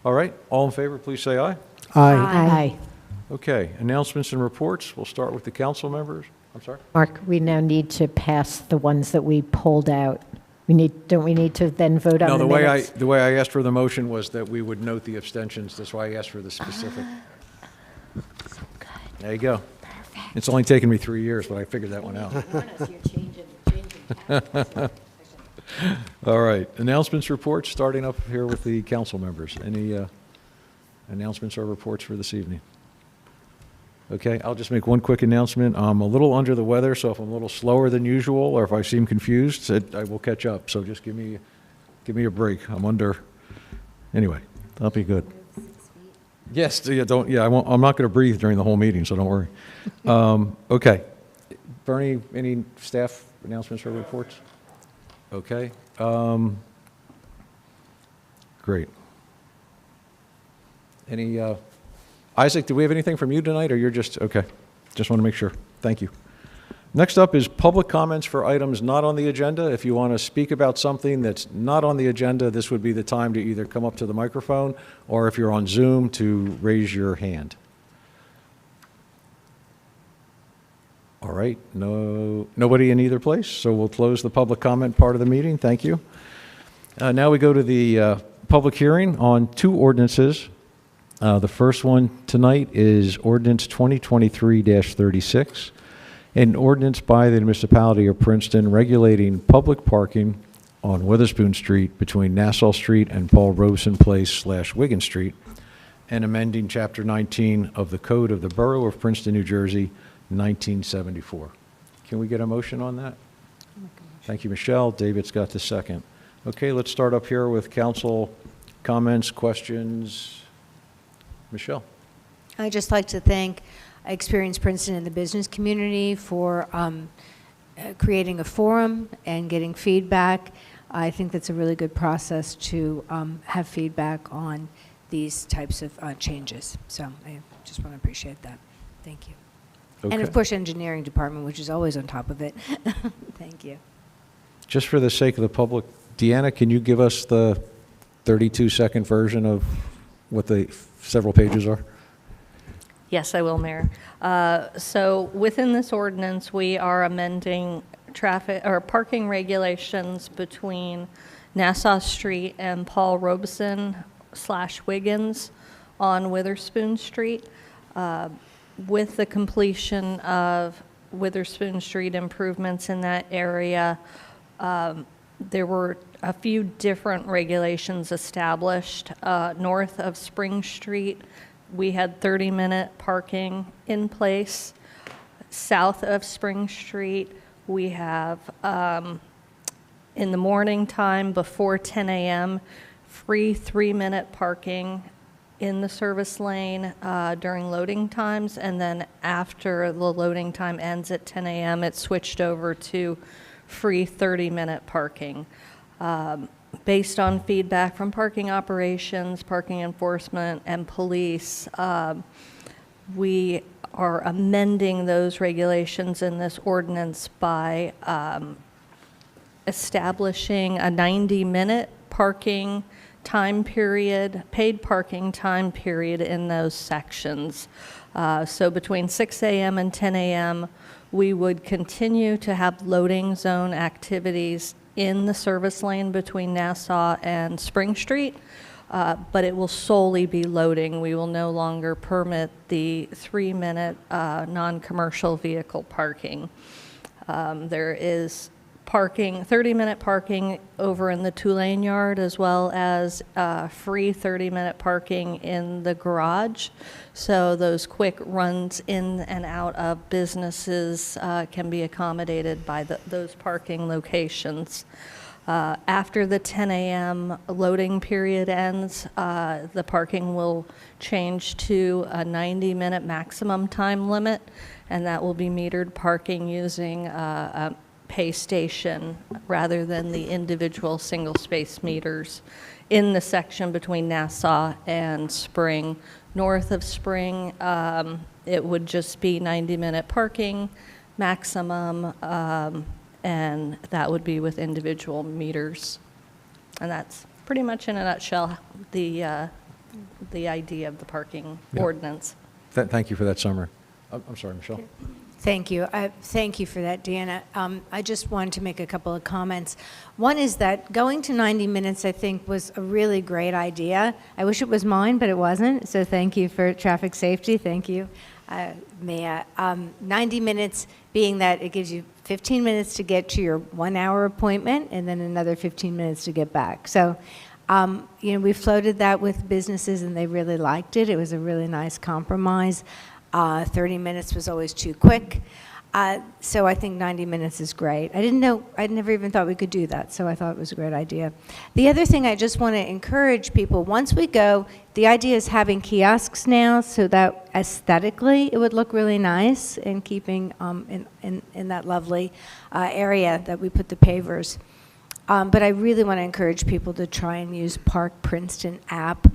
All right, all in favor, please say aye. Aye. Okay, announcements and reports. We'll start with the council members. I'm sorry? Mark, we now need to pass the ones that we pulled out. Don't we need to then vote on No, the minutes? the way I asked for the motion was that we would note the abstentions. That's why I asked for the specific. So good. There you go. It's only taken me 3 years, but I figured that one out. All right, announcements, reports, starting up here with the council members. Any announcements or reports for this evening? Okay, I'll just make one quick announcement. I'm a little under the weather, so if I'm a little slower than usual, or if I seem confused, I will catch up. So just give me a break. Anyway, that'll be good. Yes, yeah, I'm not going to breathe during the whole meeting, so don't worry. Okay. Bernie, any staff announcements or reports? Okay. Great. Isaac, do we have anything from you tonight, or you're just, okay. Just want to make sure. Thank you. Next up is public comments for items not on the agenda. If you want to speak about something that's not on the agenda, this would be the time to either come up to the microphone, or if you're on Zoom, to raise your hand. All right, nobody in either place, so we'll close the public comment part of the meeting. Thank you. Now we go to the public hearing on two ordinances. The first one tonight is Ordinance 2023-36, an ordinance by the municipality of Princeton regulating public parking on Witherspoon Street between Nassau Street and Paul Robeson Place / Wigan Street, and amending Chapter 19 of the Code of the Borough of Princeton, New Jersey, 1974. Can we get a motion on that? Thank you, Michelle. David's got the second. Okay, let's start up here with council comments, questions. Michelle. I'd just like to thank Experience Princeton and the business community for creating a forum and getting feedback. I think that's a really good process to have feedback on these types of changes. So I just want to appreciate that. Thank you. Okay. And of course, engineering department, which is always on top of it. Thank you. Just for the sake of the public, Deanna, can you give us the 32-second version of what the several pages are? Yes, I will, Mayor. So within this ordinance, we are amending traffic or parking regulations between Nassau Street and Paul Robeson / Wiggins on Witherspoon Street. With the completion of Witherspoon Street improvements in that area, there were a few different regulations established. North of Spring Street, we had 30-minute parking in place. South of Spring Street, we have, in the morning time before 10 a.m., free 3-minute parking in the service lane during loading times, and then after the loading time ends at 10 a.m., it switched over to free 30-minute parking. Based on feedback from parking operations, parking enforcement, and police, we are amending those regulations in this ordinance by establishing a 90-minute parking time period, paid parking time period in those sections. So between 6 a.m. and 10 a.m., we would continue to have loading zone activities in the service lane between Nassau and Spring Street, but it will solely be loading. We will no longer permit the 3-minute non-commercial vehicle parking. There is parking, 30-minute parking over in the two-lane yard, as well as free 30-minute parking in the garage. So those quick runs in and out of businesses can be accommodated by those parking locations. After the 10 a.m. loading period ends, the parking will change to a 90-minute maximum time limit, and that will be metered parking using a pay station rather than the individual single space meters in the section between Nassau and Spring. North of Spring, it would just be 90-minute parking maximum, and that would be with individual meters. And that's pretty much in a nutshell the the idea of the parking Yeah. ordinance. Thank you for that summary. I'm sorry, Michelle. Thank you. Thank you for that, Deanna. I just wanted to make a couple of comments. One is that going to 90 minutes, I think, was a really great idea. I wish it was mine, but it wasn't. So thank you for traffic safety. Thank you, Mia. 90 minutes being that it gives you 15 minutes to get to your 1-hour appointment and then another 15 minutes to get back. So, we floated that with businesses and they really liked it. It was a really nice compromise. 30 minutes was always too quick. So I think 90 minutes is great. I never even thought we could do that, so I thought it was a great idea. The other thing I just want to encourage people, once we go, the idea is having kiosks now so that aesthetically it would look really nice in keeping in that lovely area that we put the pavers. But I really want to encourage people to try and use Park Princeton app,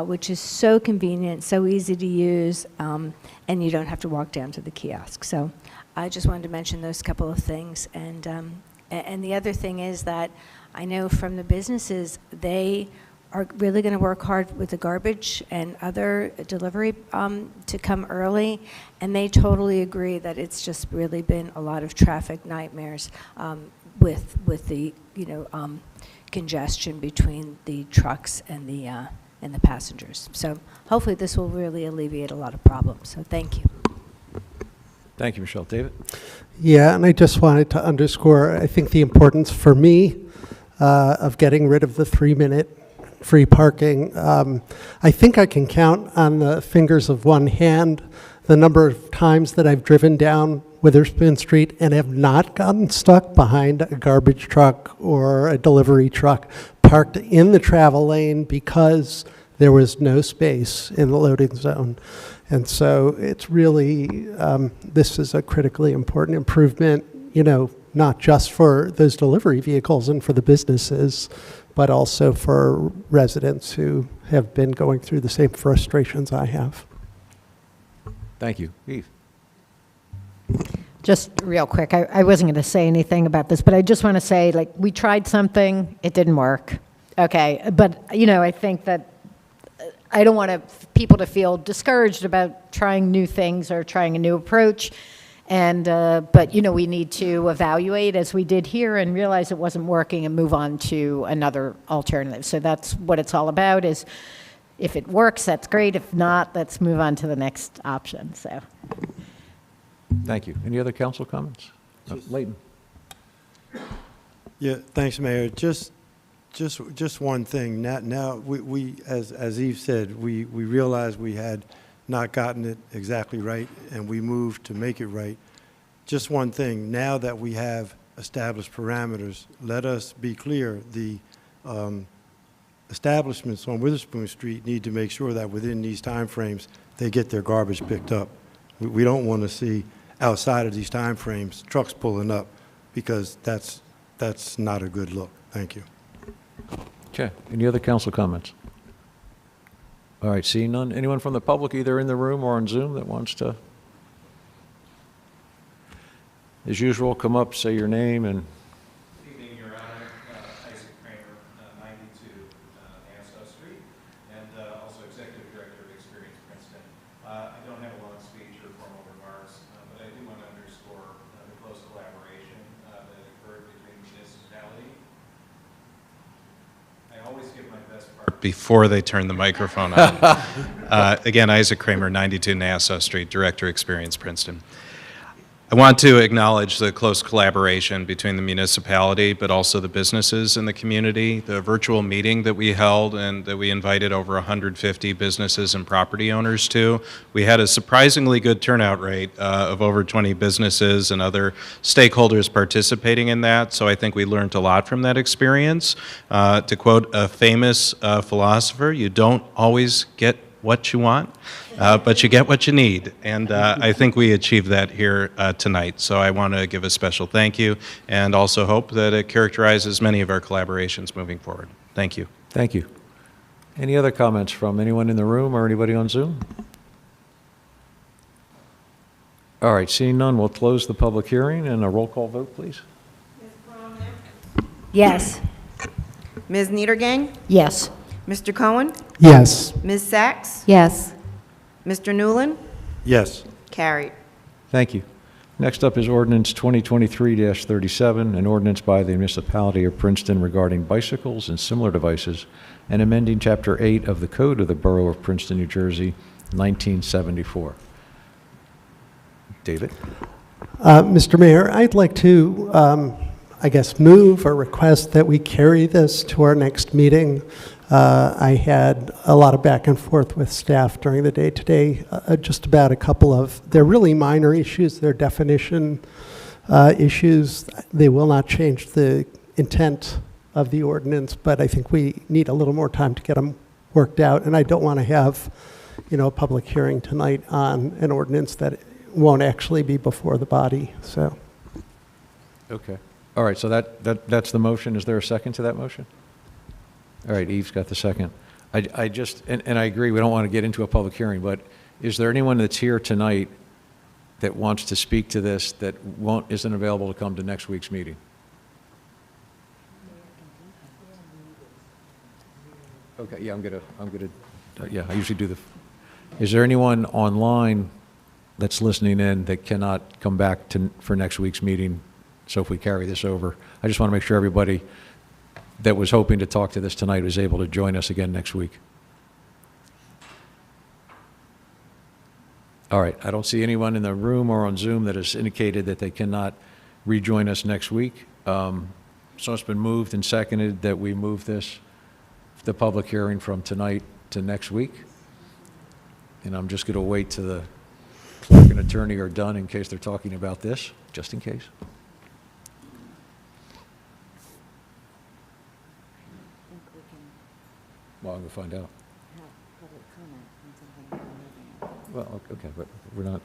which is so convenient, so easy to use, and you don't have to walk down to the kiosk. So I just wanted to mention those couple of things. And the other thing is that I know from the businesses, they are really going to work hard with the garbage and other delivery to come early, and they totally agree that it's just really been a lot of traffic nightmares with the congestion between the trucks and the passengers. So hopefully this will really alleviate a lot of problems. So thank you. Thank you, Michelle. David? Yeah, and I just wanted to underscore, I think the importance for me of getting rid of the 3-minute free parking. I think I can count on the fingers of one hand the number of times that I've driven down Witherspoon Street and have not gotten stuck behind a garbage truck or a delivery truck parked in the travel lane because there was no space in the loading zone. And so it's really, this is a critically important improvement, not just for those delivery vehicles and for the businesses, but also for residents who have been going through the same frustrations I have. Thank you. Eve? Just real quick, I wasn't going to say anything about this, but I just want to say, we tried something, it didn't work. Okay, but, I think that I don't want people to feel discouraged about trying new things or trying a new approach. And, but, we need to evaluate, as we did here, and realize it wasn't working and move on to another alternative. So that's what it's all about, is if it works, that's great. If not, let's move on to the next option, so. Thank you. Any other council comments? Leighton? Yeah, thanks, Mayor. Just one thing. Now we as Eve said, we realized we had not gotten it exactly right, and we moved to make it right. Just one thing. Now that we have established parameters, let us be clear. The establishments on Witherspoon Street need to make sure that within these timeframes they get their garbage picked up. We don't want to see outside of these timeframes trucks pulling up, because that's not a good look. Thank you. Okay. Any other council comments? All right, seeing none. Anyone from the public, either in the room or on Zoom, that wants to, as usual, come up, say your name, and Good evening, Your Honor. Isaac Kramer, 92 Nassau Street, and also Executive Director of Experience Princeton. I don't have a long speech or formal remarks, but I do want to underscore the close collaboration that occurred between the municipality. I always give my best part before they turn the microphone on. Again, Isaac Kramer, 92 Nassau Street, Director, Experience Princeton. I want to acknowledge the close collaboration between the municipality, but also the businesses in the community. The virtual meeting that we held and that we invited over 150 businesses and property owners to, we had a surprisingly good turnout rate of over 20 businesses and other stakeholders participating in that. So I think we learned a lot from that experience. To quote a famous philosopher, you don't always get what you want, but you get what you need. And I think we achieved that here tonight. So I want to give a special thank you and also hope that it characterizes many of our collaborations moving forward. Thank you. thank you. Any other comments from anyone in the room or anybody on Zoom? All right, seeing none, we'll close the public hearing, and a roll call vote, please. Yes. Ms. Niedergang, Yes. Mr. Cohen? Yes. Ms. Sacks? Yes. Mr. Newland? Yes. Carried. Thank you. Next up is ordinance 2023-37, an ordinance by the municipality of Princeton regarding bicycles and similar devices, and amending Chapter 8 of the Code of the Borough of Princeton, New Jersey, 1974. David? Mr. Mayor, I'd like to, move or request that we carry this to our next meeting. I had a lot of back and forth with staff during the day today, just about a couple of, they're really minor issues, they're definition issues. They will not change the intent of the ordinance, but I think we need a little more time to get them worked out, and I don't want to have, a public hearing tonight on an ordinance that won't actually be before the body, so. Okay. All right, so that's the motion. Is there a second to that motion? All right, Eve's got the second. I just, and I agree, we don't want to get into a public hearing, but is there anyone that's here tonight that wants to speak to this that isn't available to come to next week's meeting? Okay, yeah, yeah, I usually do is there anyone online that's listening in that cannot come back for next week's meeting? So if we carry this over, I just want to make sure everybody that was hoping to talk to this tonight was able to join us again next week. All right, I don't see anyone in the room or on Zoom that has indicated that they cannot rejoin us next week. So it's been moved and seconded that we move the public hearing from tonight to next week. And I'm just going to wait till the clerk and attorney are done in case they're talking about this, just in case. Well, I'm going to find out. Well, okay, but we're not,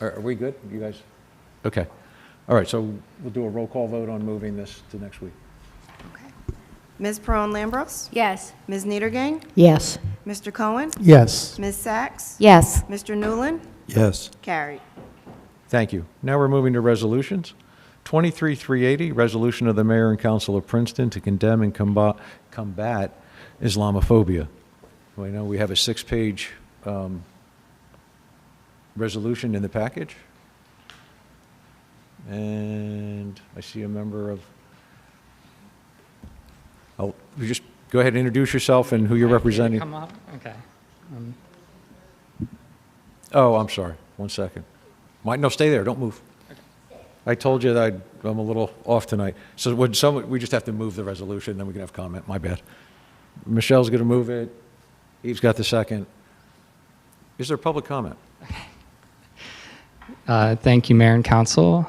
are we good, you guys? Okay. All right, so we'll do a roll call vote on moving this to next week. Ms. Peron-Lambros? Yes. Ms. Niedergang? Yes. Mr. Cohen? Yes. Ms. Sacks? Yes. Mr. Newland? Yes. Carried. Thank you. Now we're moving to resolutions. 23-380, resolution of the mayor and council of Princeton to condemn and combat Islamophobia. We know we have a 6-page resolution in the package. And I see a member of, you just go ahead and introduce yourself and who you're representing. Come up? Okay. Oh, I'm sorry. 1 second. No, stay there. Don't move. I told you that I'm a little off tonight. So we just have to move the resolution, then we can have comment. My bad. Michelle's going to move it. Eve's got the second. Is there public comment? Thank you, Mayor and Council.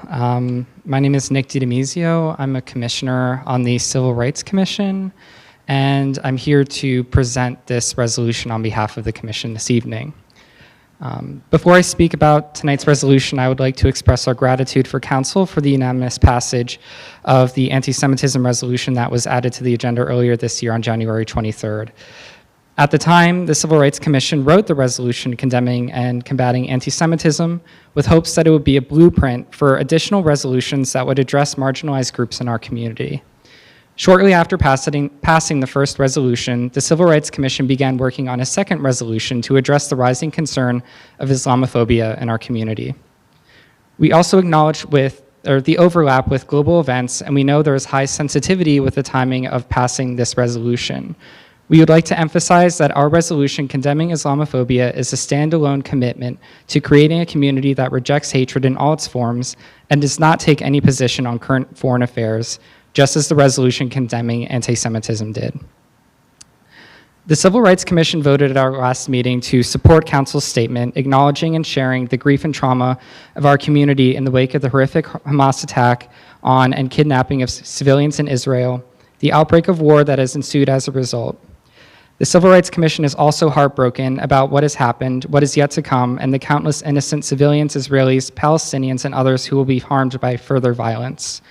My name is Nick DiDemizio. I'm a commissioner on the Civil Rights Commission, and I'm here to present this resolution on behalf of the commission this evening. Before I speak about tonight's resolution, I would like to express our gratitude for Council for the unanimous passage of the anti-Semitism resolution that was added to the agenda earlier this year on January 23rd. At the time, the Civil Rights Commission wrote the resolution condemning and combating anti-Semitism with hopes that it would be a blueprint for additional resolutions that would address marginalized groups in our community. Shortly after passing the first resolution, the Civil Rights Commission began working on a second resolution to address the rising concern of Islamophobia in our community. We also acknowledge the overlap with global events, and we know there is high sensitivity with the timing of passing this resolution. We would like to emphasize that our resolution condemning Islamophobia is a standalone commitment to creating a community that rejects hatred in all its forms and does not take any position on current foreign affairs, just as the resolution condemning anti-Semitism did. The Civil Rights Commission voted at our last meeting to support Council's statement, acknowledging and sharing the grief and trauma of our community in the wake of the horrific Hamas attack on and kidnapping of civilians in Israel, the outbreak of war that has ensued as a result. The Civil Rights Commission is also heartbroken about what has happened, what is yet to come, and the countless innocent civilians, Israelis, Palestinians, and others who will be harmed by further violence.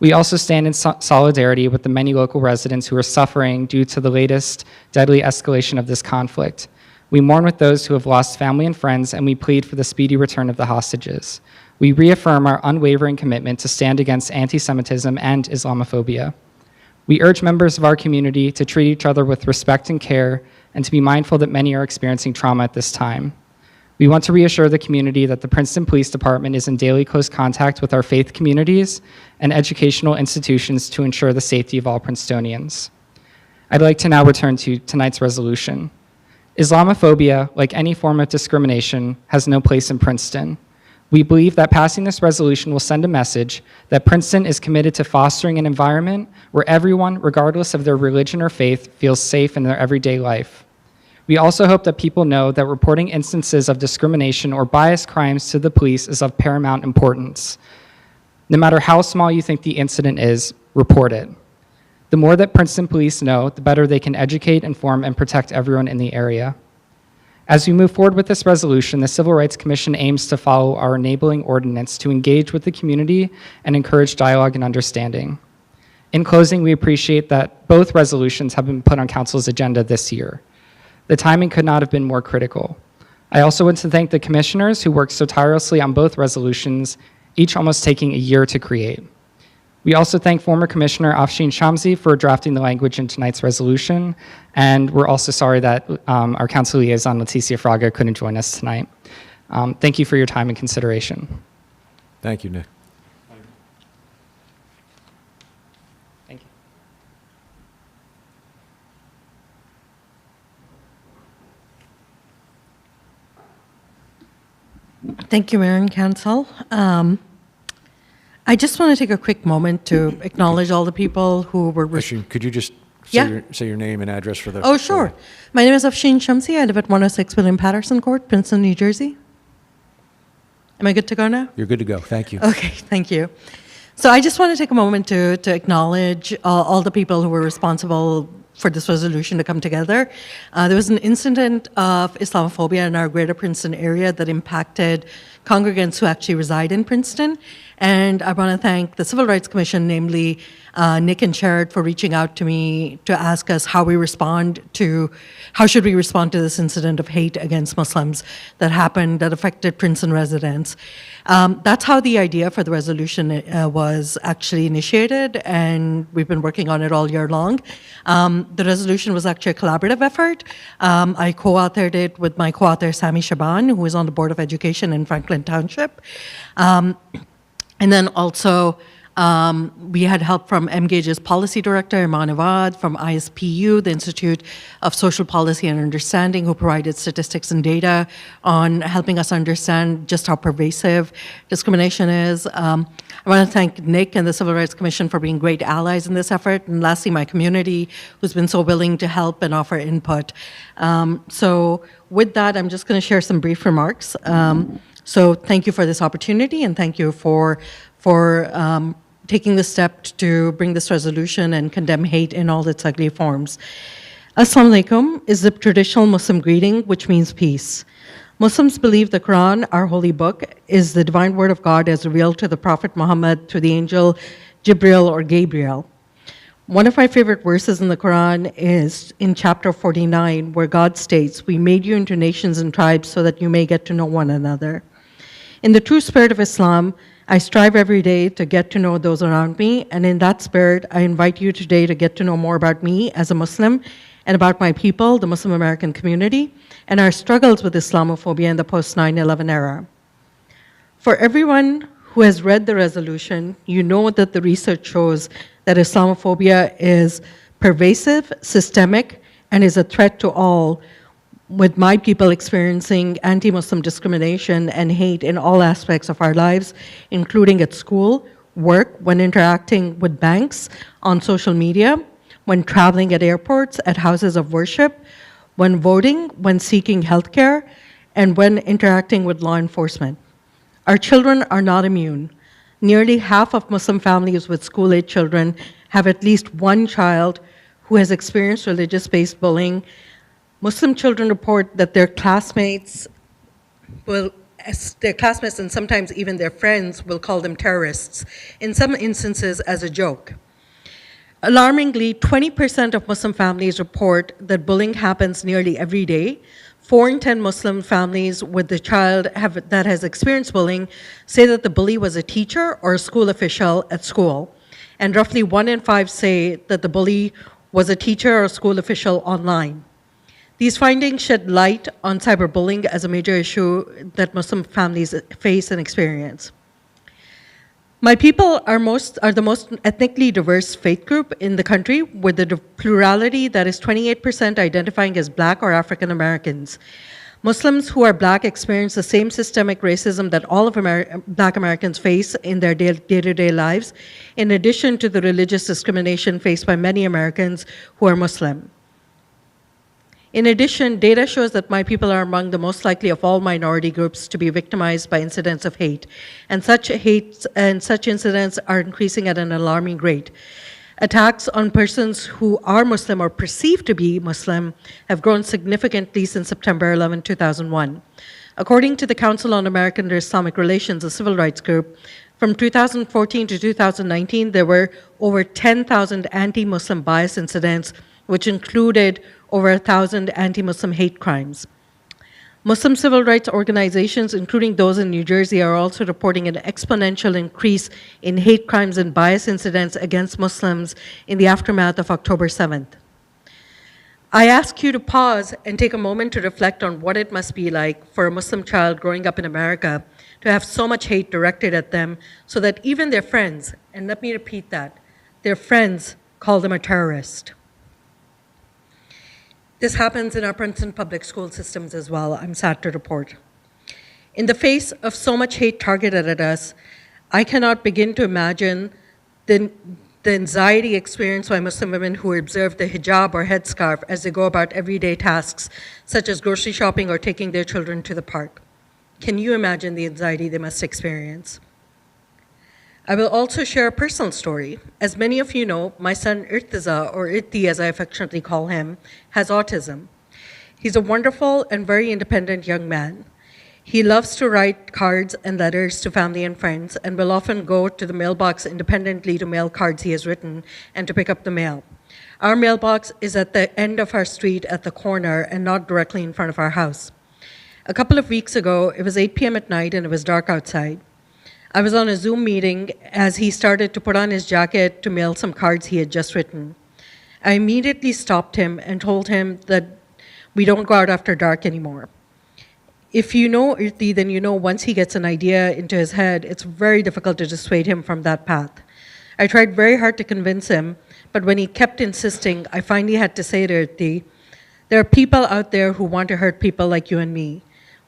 We also stand in solidarity with the many local residents who are suffering due to the latest deadly escalation of this conflict. We mourn with those who have lost family and friends, and we plead for the speedy return of the hostages. We reaffirm our unwavering commitment to stand against anti-Semitism and Islamophobia. We urge members of our community to treat each other with respect and care and to be mindful that many are experiencing trauma at this time. We want to reassure the community that the Princeton Police Department is in daily close contact with our faith communities and educational institutions to ensure the safety of all Princetonians. I'd like to now return to tonight's resolution. Islamophobia, like any form of discrimination, has no place in Princeton. We believe that passing this resolution will send a message that Princeton is committed to fostering an environment where everyone, regardless of their religion or faith, feels safe in their everyday life. We also hope that people know that reporting instances of discrimination or bias crimes to the police is of paramount importance. No matter how small you think the incident is, report it. The more that Princeton police know, the better they can educate, inform, and protect everyone in the area. As we move forward with this resolution, the Civil Rights Commission aims to follow our enabling ordinance to engage with the community and encourage dialogue and understanding. In closing, we appreciate that both resolutions have been put on Council's agenda this year. The timing could not have been more critical. I also want to thank the commissioners who worked so tirelessly on both resolutions, each almost taking a year to create. We also thank former Commissioner Afshin Shamsi for drafting the language in tonight's resolution, and we're also sorry that our Council Liaison, Leticia Fraga, couldn't join us tonight. Thank you for your time and consideration. Thank you, Nick. Thank you. Thank you, Mayor and Council. I just want to take a quick moment to acknowledge all the people who were... Afshin, could you just Yeah. say your name and address for the... Oh, sure. My name is Afshin Shamsi. I live at 106 William Patterson Court, Princeton, New Jersey. Am I good to go now? You're good to go. Thank you. Okay, thank you. So I just want to take a moment to acknowledge all the people who were responsible for this resolution to come together. There was an incident of Islamophobia in our greater Princeton area that impacted congregants who actually reside in Princeton. And I want to thank the Civil Rights Commission, namely Nick and Sherrod, for reaching out to me to ask us how should we respond to this incident of hate against Muslims that happened, that affected Princeton residents. That's how the idea for the resolution was actually initiated, and we've been working on it all year long. The resolution was actually a collaborative effort. I co-authored it with my co-author, Sami Shaban, who is on the Board of Education in Franklin Township. And then also, we had help from MGAGE's policy director, Iman Awad, from ISPU, the Institute of Social Policy and Understanding, who provided statistics and data on helping us understand just how pervasive discrimination is. I want to thank Nick and the Civil Rights Commission for being great allies in this effort, and lastly, my community, who's been so willing to help and offer input. So with that, I'm just going to share some brief remarks. So thank you for this opportunity, and thank you for taking the step to bring this resolution and condemn hate in all its ugly forms. Assalamu alaikum is the traditional Muslim greeting, which means peace. Muslims believe the Quran, our holy book, is the divine word of God as revealed to the Prophet Muhammad through the angel Jibril or Gabriel. One of my favorite verses in the Quran is in chapter 49, where God states, "We made you into nations and tribes so that you may get to know one another." In the true spirit of Islam, I strive every day to get to know those around me, and in that spirit, I invite you today to get to know more about me as a Muslim and about my people, the Muslim American community, and our struggles with Islamophobia in the post-9/11 era. For everyone who has read the resolution, you know that the research shows that Islamophobia is pervasive, systemic, and is a threat to all, with my people experiencing anti-Muslim discrimination and hate in all aspects of our lives, including at school, work, when interacting with banks, on social media, when traveling at airports, at houses of worship, when voting, when seeking healthcare, and when interacting with law enforcement. Our children are not immune. Nearly half of Muslim families with school-age children have at least one child who has experienced religious-based bullying. Muslim children report that their classmates and sometimes even their friends will call them terrorists, in some instances as a joke. Alarmingly, 20% of Muslim families report that bullying happens nearly every day. 4 in 10 Muslim families with a child that has experienced bullying say that the bully was a teacher or a school official at school. and roughly 1 in 5 say that the bully was a teacher or school official online. These findings shed light on cyberbullying as a major issue that Muslim families face and experience. My people are the most ethnically diverse faith group in the country, with a plurality that is 28% identifying as Black or African Americans. Muslims who are Black experience the same systemic racism that all of Black Americans face in their day-to-day lives, in addition to the religious discrimination faced by many Americans who are Muslim. In addition, data shows that my people are among the most likely of all minority groups to be victimized by incidents of hate, and such incidents are increasing at an alarming rate. Attacks on persons who are Muslim or perceived to be Muslim have grown significantly since September 11, 2001. According to the Council on American and Islamic Relations, a civil rights group, from 2014 to 2019, there were over 10,000 anti-Muslim bias incidents, which included over 1,000 anti-Muslim hate crimes. Muslim civil rights organizations, including those in New Jersey, are also reporting an exponential increase in hate crimes and bias incidents against Muslims in the aftermath of October 7th. I ask you to pause and take a moment to reflect on what it must be like for a Muslim child growing up in America to have so much hate directed at them so that even their friends, and let me repeat that, their friends call them a terrorist. This happens in our Princeton public school systems as well, I'm sad to report. In the face of so much hate targeted at us, I cannot begin to imagine the anxiety experienced by Muslim women who observe the hijab or headscarf as they go about everyday tasks, such as grocery shopping or taking their children to the park. Can you imagine the anxiety they must experience? I will also share a personal story. As many of you know, my son Irtiza, or Irti as I affectionately call him, has autism. He's a wonderful and very independent young man. He loves to write cards and letters to family and friends and will often go to the mailbox independently to mail cards he has written and to pick up the mail. Our mailbox is at the end of our street at the corner and not directly in front of our house. A couple of weeks ago, it was 8 p.m. at night and it was dark outside. I was on a Zoom meeting as he started to put on his jacket to mail some cards he had just written. I immediately stopped him and told him that we don't go out after dark anymore. If you know Irti, then you know once he gets an idea into his head, it's very difficult to dissuade him from that path. I tried very hard to convince him, but when he kept insisting, I finally had to say to Irti, there are people out there who want to hurt people like you and me.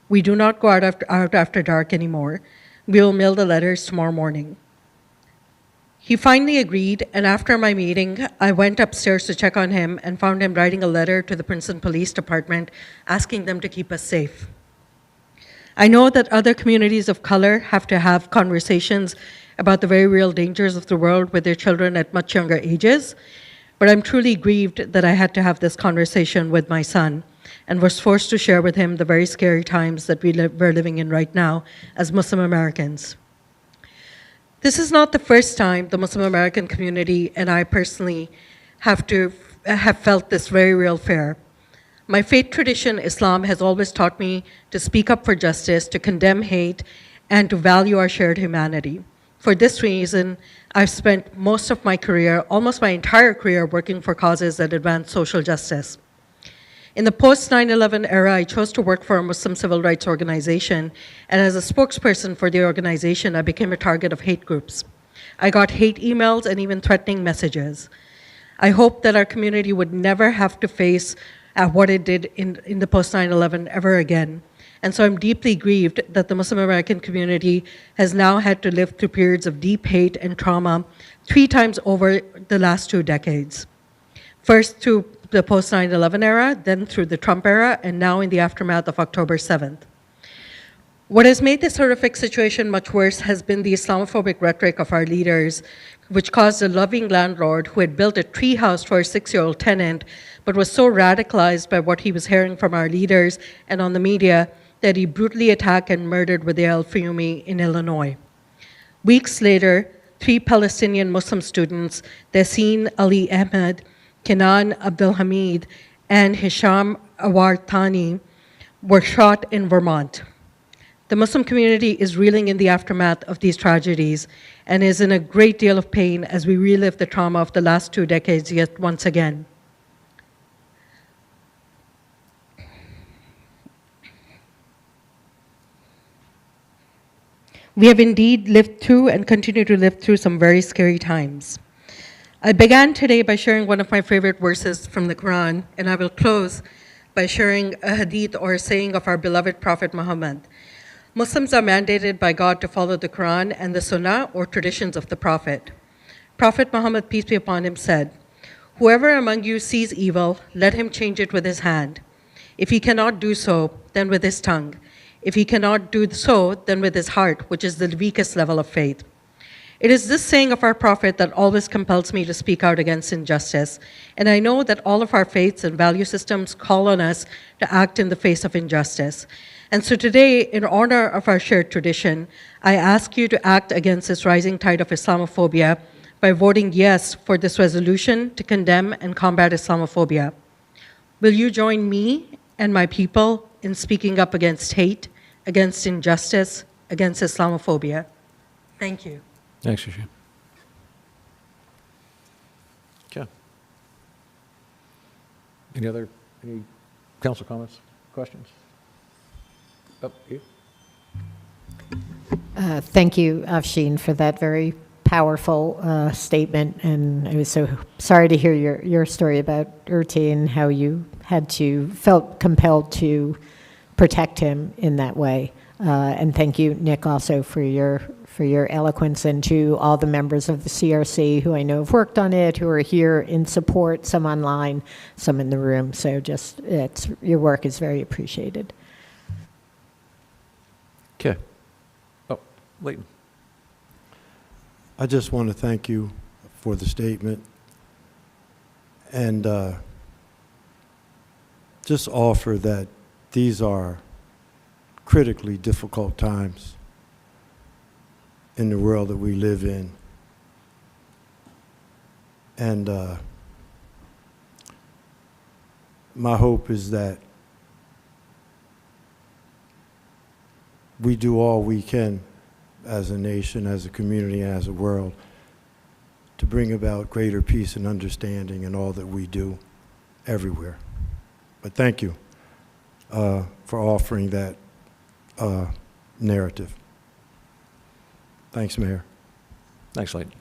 We do not go out after dark anymore. We will mail the letters tomorrow morning. He finally agreed, and after my meeting, I went upstairs to check on him and found him writing a letter to the Princeton Police Department asking them to keep us safe. I know that other communities of color have to have conversations about the very real dangers of the world with their children at much younger ages, but I'm truly grieved that I had to have this conversation with my son and was forced to share with him the very scary times that we're living in right now as Muslim Americans. This is not the first time the Muslim American community and I personally have felt this very real fear. My faith tradition, Islam, has always taught me to speak up for justice, to condemn hate, and to value our shared humanity. For this reason, I've spent most of my career, almost my entire career, working for causes that advance social justice. In the post-9/11 era, I chose to work for a Muslim civil rights organization, and as a spokesperson for the organization, I became a target of hate groups. I got hate emails and even threatening messages. I hope that our community would never have to face what it did in the post-9/11 ever again. And so I'm deeply grieved that the Muslim American community has now had to live through periods of deep hate and trauma 3 times over the last 2 decades. First through the post-9/11 era, then through the Trump era, and now in the aftermath of October 7th. What has made this horrific situation much worse has been the Islamophobic rhetoric of our leaders, which caused a loving landlord who had built a tree house for a 6-year-old tenant, but was so radicalized by what he was hearing from our leaders and on the media that he brutally attacked and murdered Wadea al-Fayumi in Illinois. Weeks later, 3 Palestinian Muslim students, Yasin Ali Ahmed, Kenan Abdulhamid, and Hisham Awar Thani, were shot in Vermont. The Muslim community is reeling in the aftermath of these tragedies and is in a great deal of pain as we relive the trauma of the last 2 decades yet once again. We have indeed lived through and continue to live through some very scary times. I began today by sharing one of my favorite verses from the Quran, and I will close by sharing a hadith or a saying of our beloved Prophet Muhammad. Muslims are mandated by God to follow the Quran and the Sunnah or traditions of the Prophet. Prophet Muhammad, peace be upon him, said, "Whoever among you sees evil, let him change it with his hand. If he cannot do so, then with his tongue. If he cannot do so, then with his heart, which is the weakest level of faith." It is this saying of our Prophet that always compels me to speak out against injustice, and I know that all of our faiths and value systems call on us to act in the face of injustice. And so today, in honor of our shared tradition, I ask you to act against this rising tide of Islamophobia by voting yes for this resolution to condemn and combat Islamophobia. Will you join me and my people in speaking up against hate, against injustice, against Islamophobia? Thank you. Thanks, Shashim. Okay. Any council comments, questions? Oh, you? Thank you, Afshin, for that very powerful statement. And I was so sorry to hear your story about Urti and how you felt compelled to protect him in that way. And thank you, Nick, also for your eloquence, and to all the members of the CRC who I know have worked on it, who are here in support, some online, some in the room. So your work is very appreciated. Okay. Oh, Leighton. I just want to thank you for the statement and just offer that these are critically difficult times in the world that we live in. And my hope is that we do all we can as a nation, as a community, as a world to bring about greater peace and understanding in all that we do everywhere. But thank you for offering that narrative. Thanks, Mayor. Thanks, Leighton.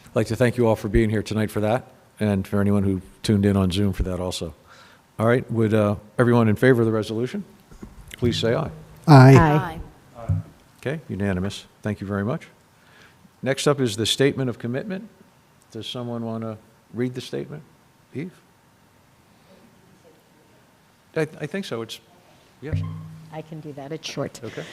I'd like to thank you all for being here tonight for that, and for anyone who tuned in on Zoom for that also. All right, would everyone in favor of the resolution, please say aye. Aye. Okay, unanimous. Thank you very much. Next up is the statement of commitment. Does someone want to read the statement? Eve? I think so. Yes. I can do that. It's short. Okay.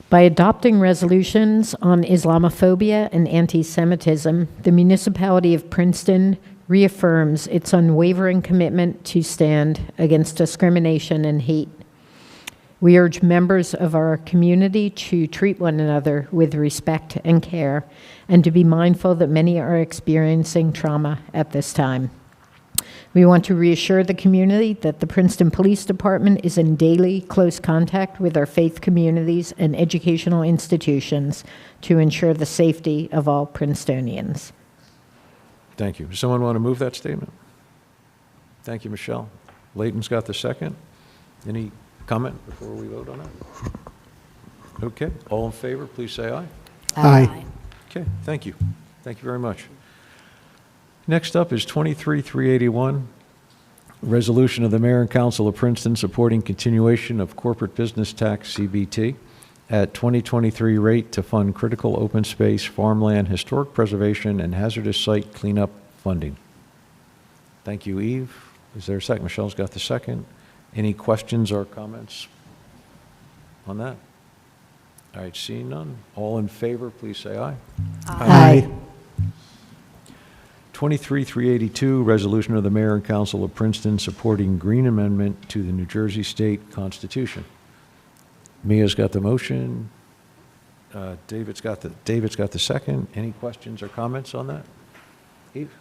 By adopting resolutions on Islamophobia and anti-Semitism, the municipality of Princeton reaffirms its unwavering commitment to stand against discrimination and hate. We urge members of our community to treat one another with respect and care, and to be mindful that many are experiencing trauma at this time. We want to reassure the community that the Princeton Police Department is in daily close contact with our faith communities and educational institutions to ensure the safety of all Princetonians. Thank you. Does someone want to move that statement? Thank you, Michelle. Leighton's got the second. Any comment before we vote on it? Okay. All in favor, please say aye. Aye. Okay, thank you. Thank you very much. Next up is 23381, resolution of the Mayor and Council of Princeton supporting continuation of corporate business tax CBT at 2023 rate to fund critical open space, farmland, historic preservation, and hazardous site cleanup funding. Thank you, Eve. Is there a second? Michelle's got the second. Any questions or comments on that? All right, seeing none. All in favor, please say aye. Aye. 23382, resolution of the Mayor and Council of Princeton supporting Green Amendment to the New Jersey State Constitution. Mia's got the motion. David's got the second. Any questions or comments on that? Eve?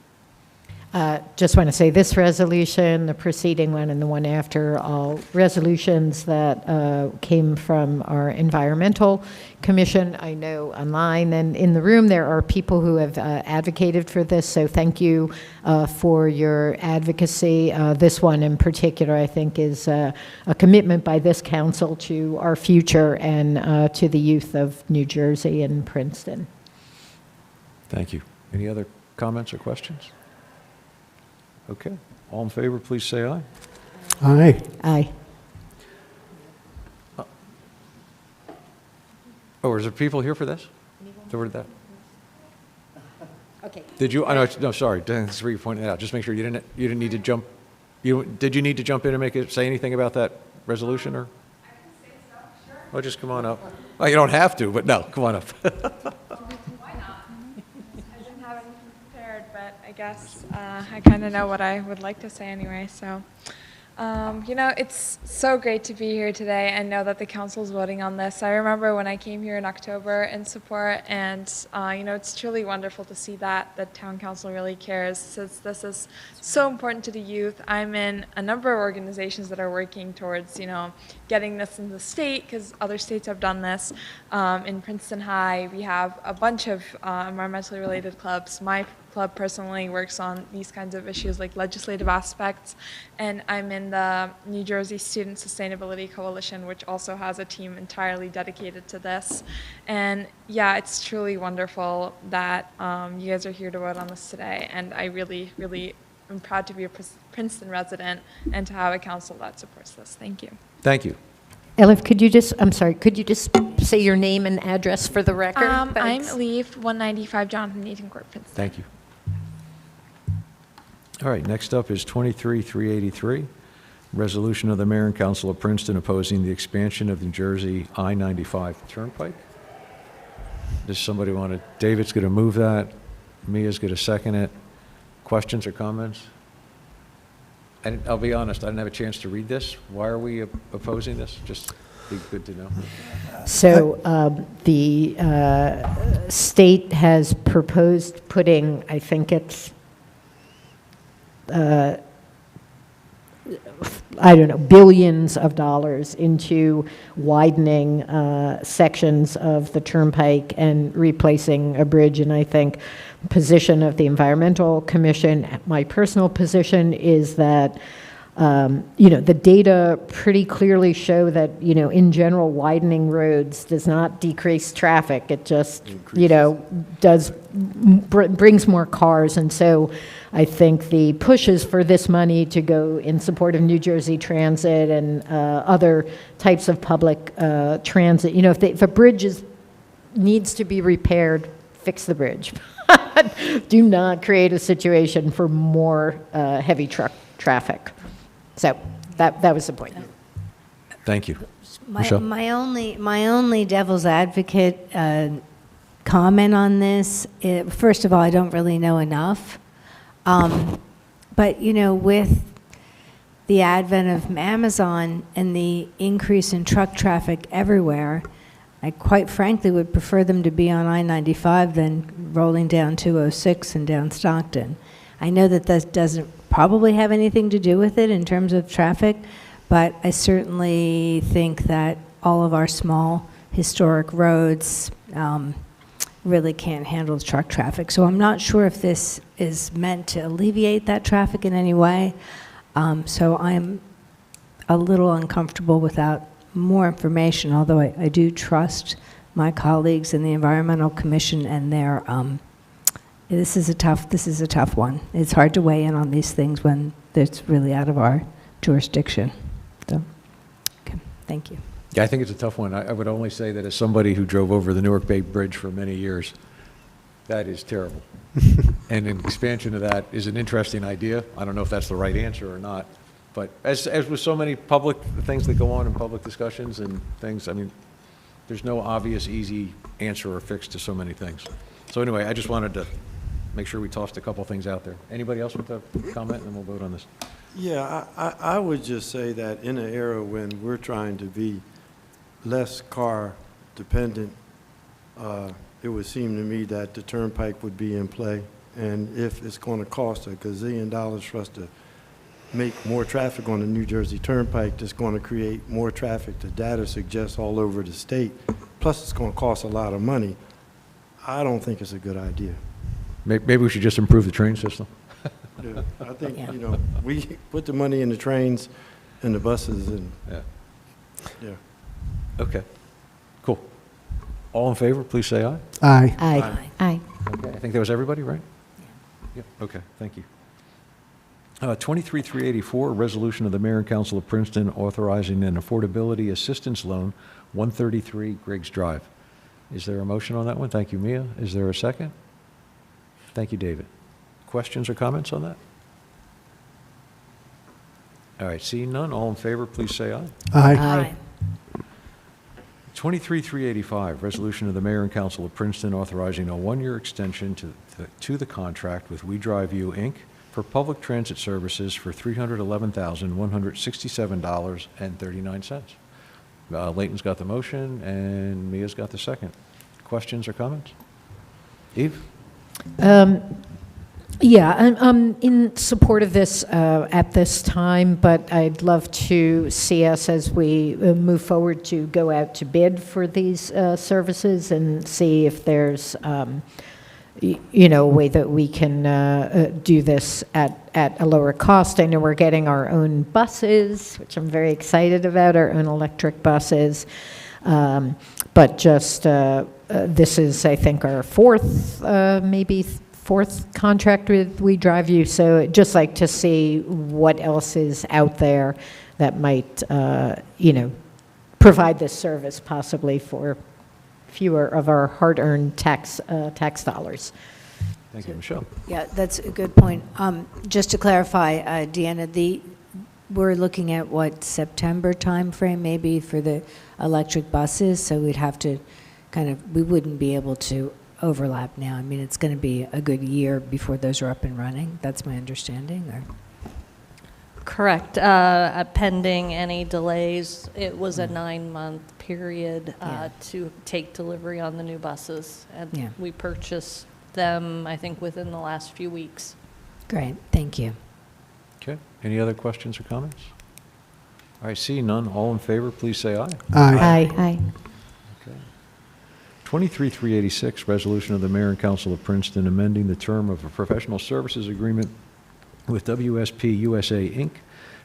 Just want to say this resolution, the preceding one, and the one after, all resolutions that came from our Environmental Commission. I know online and in the room there are people who have advocated for this, so thank you for your advocacy. This one in particular, I think, is a commitment by this council to our future and to the youth of New Jersey and Princeton. Thank you. Any other comments or questions? Okay. All in favor, please say aye. Aye. Aye. Oh, is there people here for this? So where did that? Okay. Did you? No, sorry. Thanks for you pointing that out. Just make sure you didn't need to jump. Did you need to jump in and say anything about that resolution or? I can say so. Sure. Oh, just come on up. Well, you don't have to, but no, come on up. Why not? I didn't have anything prepared, but I guess I kind of know what I would like to say anyway. So, you know, it's so great to be here today and know that the council is voting on this. I remember when I came here in October in support, and you know, it's truly wonderful to see that the town council really cares, since this is so important to the youth. I'm in a number of organizations that are working towards, you know, getting this in the state, because other states have done this. In Princeton High, we have a bunch of environmentally related clubs. My club personally works on these kinds of issues like legislative aspects, and I'm in the New Jersey Student Sustainability Coalition, which also has a team entirely dedicated to this. And yeah, it's truly wonderful that you guys are here to vote on this today, and I really, really am proud to be a Princeton resident and to have a council that supports this. Thank you. Thank you. Elif, could you just say your name and address for the record? I'm Thanks. Leaf, 195 Jonathan Eaton Court, Princeton. Thank you. All right, next up is 23-383, resolution of the Mayor and Council of Princeton opposing the expansion of New Jersey I-95 Turnpike. Does somebody want to, David's going to move that, Mia's going to second it. Questions or comments? I'll be honest, I didn't have a chance to read this. Why are we opposing this? Just be good to know. So the state has proposed putting, I think it's, I don't know, billions of dollars into widening sections of the turnpike and replacing a bridge. And I think position of the Environmental Commission, my personal position is that you know, the data pretty clearly show that, you know, in general, widening roads does not decrease traffic. It just, you know, brings more cars. And so I think the pushes for this money to go in support of New Jersey Transit and other types of public transit, you know, if a bridge needs to be repaired, fix the bridge. Do not create a situation for more heavy truck traffic. So that was the point. Thank you. My only devil's advocate comment on this, first of all, I don't really know enough. But, you know, with the advent of Amazon and the increase in truck traffic everywhere, I quite frankly would prefer them to be on I-95 than rolling down 206 and down Stockton. I know that that doesn't probably have anything to do with it in terms of traffic, but I certainly think that all of our small historic roads really can't handle truck traffic. So I'm not sure if this is meant to alleviate that traffic in any way. So I'm a little uncomfortable without more information, although I do trust my colleagues in the Environmental Commission and their this is a tough one. It's hard to weigh in on these things when it's really out of our jurisdiction. So, okay, thank you. Yeah, I think it's a tough one. I would only say that as somebody who drove over the Newark Bay Bridge for many years, that is terrible. And an expansion of that is an interesting idea. I don't know if that's the right answer or not. But as with so many public things that go on in public discussions and things, I mean, there's no obvious, easy answer or fix to so many things. So anyway, I just wanted to make sure we tossed a couple things out there. Anybody else with a comment, and then we'll vote on this? Yeah, I would just say that in an era when we're trying to be less car dependent, it would seem to me that the turnpike would be in play And if it's going to cost a gazillion dollars for us to make more traffic on the New Jersey Turnpike, that's going to create more traffic, the data suggests, all over the state, plus it's going to cost a lot of money, I don't think it's a good idea. Maybe we should just improve the train system. Yeah, I think, Yeah. you know, we put the money in the trains and the buses and, Yeah. yeah. Okay, cool. All in favor, please say aye. Aye. Aye. Aye. Okay, I think that was everybody, right? Yeah. Okay, thank you. 23-384, a resolution of the Mayor and Council of Princeton authorizing an affordability assistance loan, 133 Griggs Drive. Is there a motion on that one? Thank you, Mia. Is there a second? Thank you, David. Questions or comments on that? All right, seeing none, all in favor, please say aye. Aye. 23-385, resolution of the Mayor and Council of Princeton authorizing a one-year extension to the contract with We Drive You, Inc. for public transit services for $311,167.39. Leighton's got the motion, and Mia's got the second. Questions or comments? Eve? Yeah, I'm in support of this at this time, but I'd love to see us, as we move forward, to go out to bid for these services and see if there's, you know, a way that we can do this at a lower cost. I know we're getting our own buses, which I'm very excited about, our own electric buses. But just, this is, I think, our fourth contract with We Drive You, so I'd just like to see what else is out there that might, you know, provide this service possibly for fewer of our hard-earned tax dollars. Thank you, Michelle. Yeah, that's a good point. Just to clarify, Deanna, we're looking at what, September timeframe maybe for the electric buses, so we'd have to we wouldn't be able to overlap now. I mean, it's going to be a good year before those are up and running. That's my understanding, or? Correct. Pending any delays, it was a 9-month period to take delivery on the new buses. And Yeah. we purchased them, I think, within the last few weeks. Great, thank you. Okay, any other questions or comments? All right, seeing none, all in favor, please say aye. Aye. Aye. Okay. 23-386, resolution of the Mayor and Council of Princeton amending the term of a professional services agreement with WSP USA, Inc.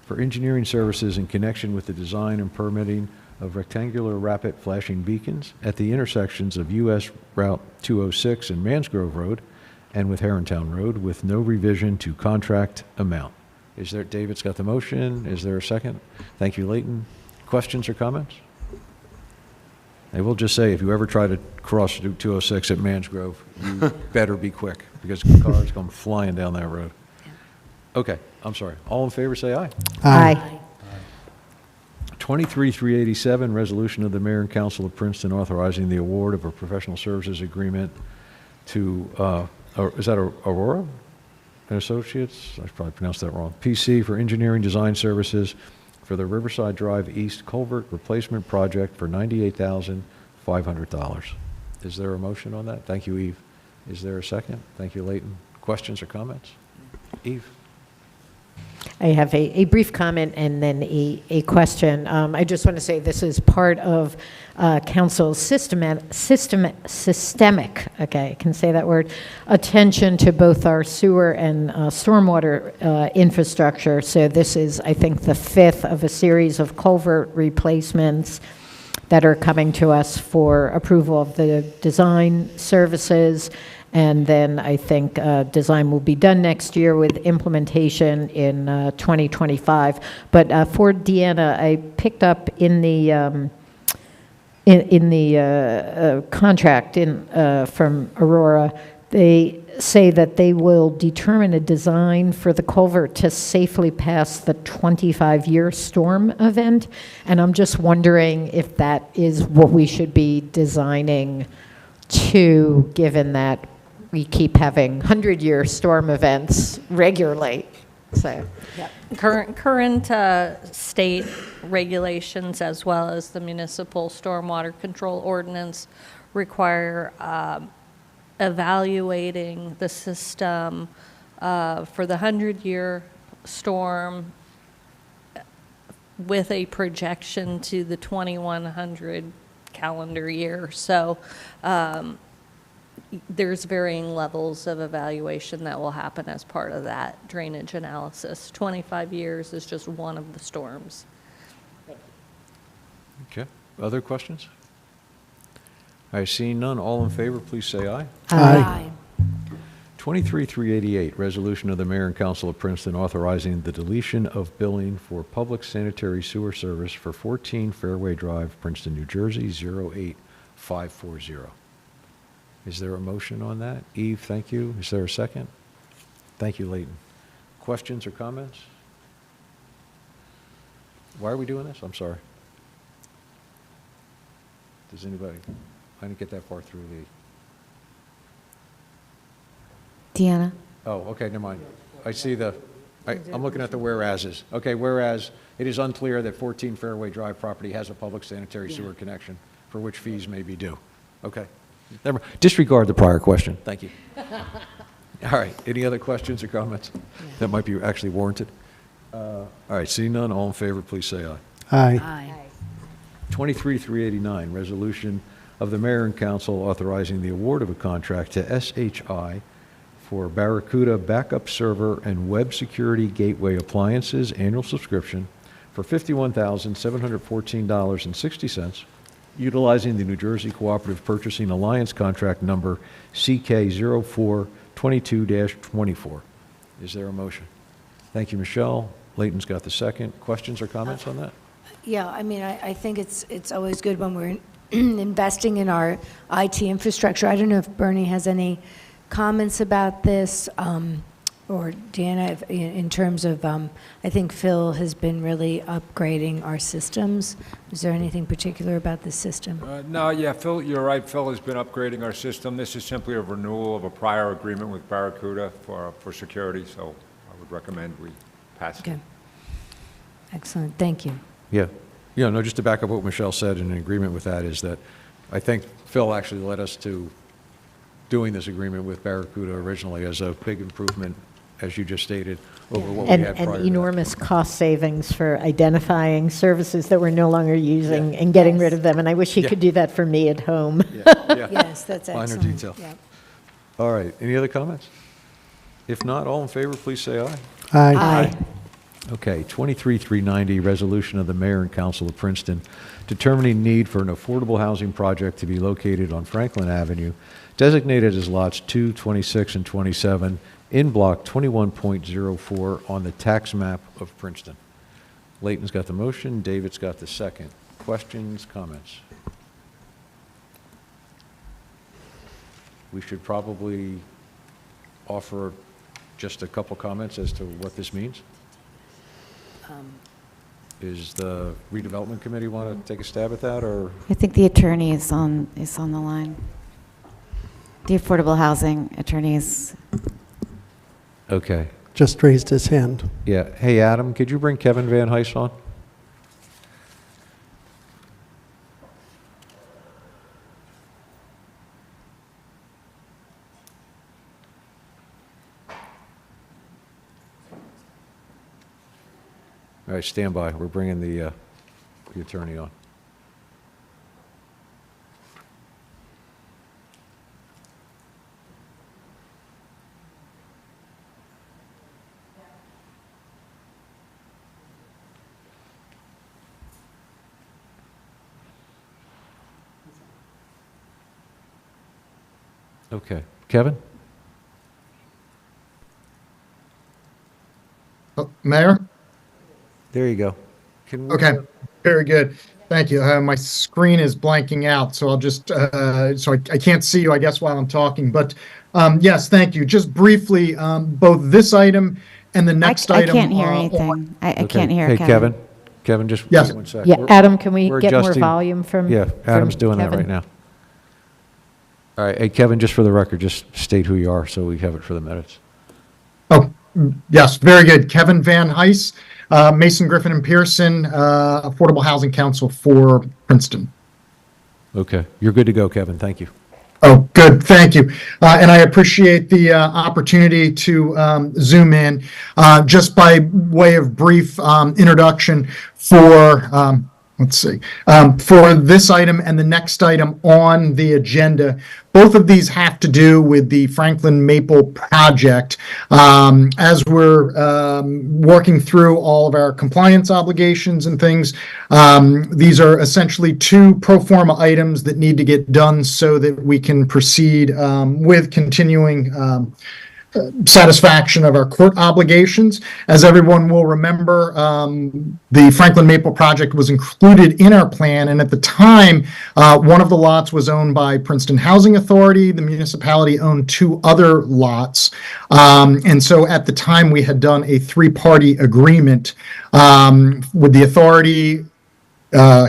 for engineering services in connection with the design and permitting of rectangular rapid flashing beacons at the intersections of US Route 206 and Mansgrove Road and with Herrontown Road, with no revision to contract amount. David's got the motion. Is there a second? Thank you, Leighton. Questions or comments? I will just say, if you ever try to cross 206 at Mansgrove, you better be quick, because cars come flying down that road. Okay, I'm sorry. All in favor, say aye. Aye. 23-387, resolution of the Mayor and Council of Princeton authorizing the award of a professional services agreement to, is that Aurora and Associates? I probably pronounced that wrong. PC for engineering design services for the Riverside Drive East Culvert Replacement Project for $98,500. Is there a motion on that? Thank you, Eve. Is there a second? Thank you, Leighton. Questions or comments? Eve? I have a brief comment and then a question. I just want to say this is part of council's systemic, okay, I can say that word, attention to both our sewer and stormwater infrastructure. So this is, I think, the fifth of a series of culvert replacements that are coming to us for approval of the design services. And then I think design will be done next year with implementation in 2025. But for Deanna, I picked up in the contract from Aurora, they say that they will determine a design for the culvert to safely pass the 25-year storm event. And I'm just wondering if that is what we should be designing to, given that we keep having 100-year storm events regularly. So, Yeah. Current state regulations, as well as the municipal stormwater control ordinance, require evaluating the system for the 100-year storm with a projection to the 2100 calendar year. So there's varying levels of evaluation that will happen as part of that drainage analysis. 25 years is just one of the storms. Okay. Other questions? I see none. All in favor, please say aye. Aye. 23388, resolution of the mayor and council of Princeton authorizing the deletion of billing for public sanitary sewer service for 14 Fairway Drive, Princeton, New Jersey, 08540. Is there a motion on that? Eve, thank you. Is there a second? Thank you, Leighton. Questions or comments? Why are we doing this? I'm sorry. Does anybody, I didn't get that far through Deanna? oh, okay, never mind. I see I'm looking at the whereases. Okay, whereas it is unclear that 14 Fairway Drive property has a public sanitary sewer connection for which fees may be due. Okay. Disregard the prior question. Thank you. All right, any other questions or comments that might be actually warranted? All right, seeing none, all in favor, please say aye. Aye. 23389, resolution of the mayor and council authorizing the award of a contract to SHI for Barracuda backup server and web security gateway appliances annual subscription for $51,714.60, utilizing the New Jersey Cooperative Purchasing Alliance contract number CK0422-24. Is there a motion? Thank you, Michelle. Leighton's got the second. Questions or comments on that? Yeah, I mean, I think it's always good when we're investing in our IT infrastructure. I don't know if Bernie has any comments about this, or Deanna, in terms of, I think Phil has been really upgrading our systems. Is there anything particular about this system? No, yeah, Phil, you're right. Phil has been upgrading our system. This is simply a renewal of a prior agreement with Barracuda for security, so I would recommend we pass it. Okay. Excellent, thank you. Yeah. Yeah, no, just to back up what Michelle said, and in agreement with that, is that I think Phil actually led us to doing this agreement with Barracuda originally as a big improvement, as you just stated, over what we had prior to And that. enormous cost savings for identifying services that we're no longer using and getting rid of them. And I wish he Yeah. could do that for me at home. Yeah. Yes, that's Finer excellent. detail. Yep. All right, any other comments? If not, all in favor, please say aye. Aye. Okay, 23390, resolution of the mayor and council of Princeton determining need for an affordable housing project to be located on Franklin Avenue, designated as lots 2, 26, and 27 in block 21.04 on the tax map of Princeton. Leighton's got the motion, David's got the second. Questions, comments? We should probably offer just a couple comments as to what this means. Is the redevelopment committee want to take a stab at that, or? I think the attorney is on the line. The affordable housing attorney is. Okay. Just raised his hand. Yeah. Hey, Adam, could you bring Kevin Van Heist on? All right, stand by. We're bringing the attorney on. Okay. Kevin? Mayor? There you go. Can we, Okay, very good. Thank you. My screen is blanking out, so I'll just, so I can't see you, I guess, while I'm talking. But yes, thank you. Just briefly, both this item and the next I item. can't hear anything. I okay. can't hear Hey, Kevin. Kevin, just Yes. wait 1 second. Yeah, We're- Adam, can we we're get more adjusting- volume from? Yeah, Adam's from doing that Kevin? right now. All right, hey, Kevin, just for the record, just state who you are so we have it for the minutes. Oh, yes, very good. Kevin Van Heist, Mason Griffin and Pearson, Affordable Housing Council for Princeton. Okay, you're good to go, Kevin. Thank you. Oh, good. Thank you. And I appreciate the opportunity to zoom in. Just by way of brief introduction for, let's see, for this item and the next item on the agenda, both of these have to do with the Franklin Maple project. As we're working through all of our compliance obligations and things, these are essentially two pro forma items that need to get done so that we can proceed with continuing satisfaction of our court obligations. As everyone will remember, the Franklin Maple project was included in our plan, and at the time, one of the lots was owned by Princeton Housing Authority. The municipality owned two other lots, and so at the time, we had done a three-party agreement with the authority,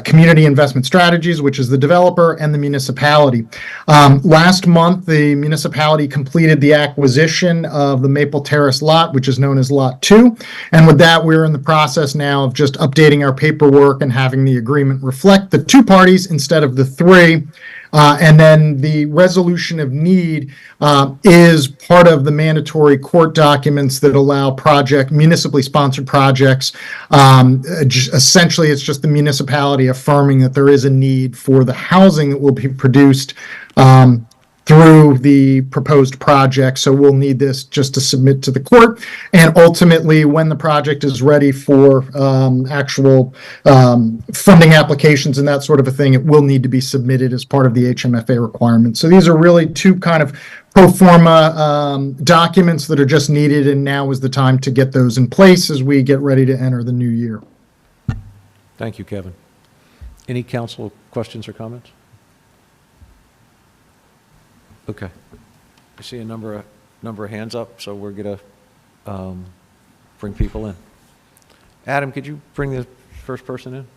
Community Investment Strategies, which is the developer, and the municipality. Last month, the municipality completed the acquisition of the Maple Terrace lot, which is known as Lot 2. And with that, we're in the process now of just updating our paperwork and having the agreement reflect the two parties instead of the three. And then the resolution of need is part of the mandatory court documents that allow municipally sponsored projects. Essentially, it's just the municipality affirming that there is a need for the housing that will be produced through the proposed project. So we'll need this just to submit to the court. And ultimately, when the project is ready for actual funding applications and that sort of a thing, it will need to be submitted as part of the HMFA requirements. So these are really two kind of pro forma documents that are just needed, and now is the time to get those in place as we get ready to enter the new year. Thank you, Kevin. Any council questions or comments? Okay. I see a number of hands up, so we're going to bring people in. Adam, could you bring the first person in?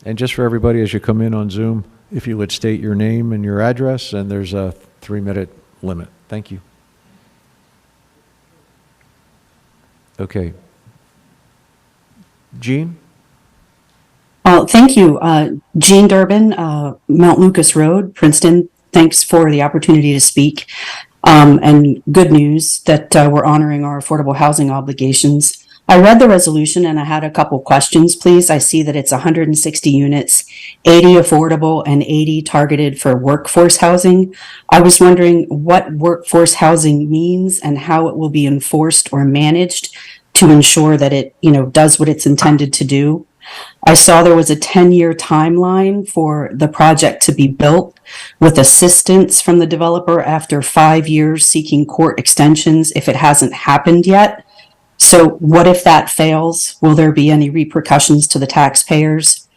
And just for everybody, as you come in on Zoom, if you would state your name and your address, and there's a 3-minute limit. Thank you. Okay. Jean? Thank you. Jean Durbin, Mount Lucas Road, Princeton. Thanks for the opportunity to speak. And good news that we're honoring our affordable housing obligations. I read the resolution and I had a couple questions, please. I see that it's 160 units, 80 affordable and 80 targeted for workforce housing. I was wondering what workforce housing means and how it will be enforced or managed to ensure that it, does what it's intended to do. I saw there was a 10-year timeline for the project to be built with assistance from the developer after 5 years seeking court extensions if it hasn't happened yet. So what if that fails? Will there be any repercussions to the taxpayers?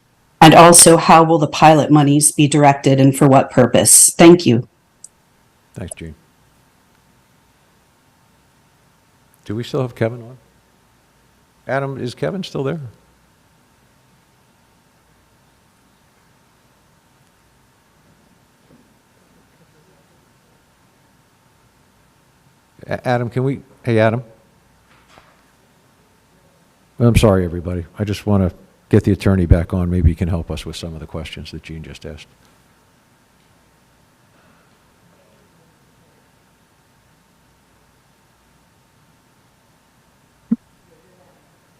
And also, how will the pilot monies be directed and for what purpose? Thank you. Thanks, Jean. Do we still have Kevin on? Adam, is Kevin still there? Adam, hey, Adam? I'm sorry, everybody. I just want to get the attorney back on. Maybe he can help us with some of the questions that Jean just asked.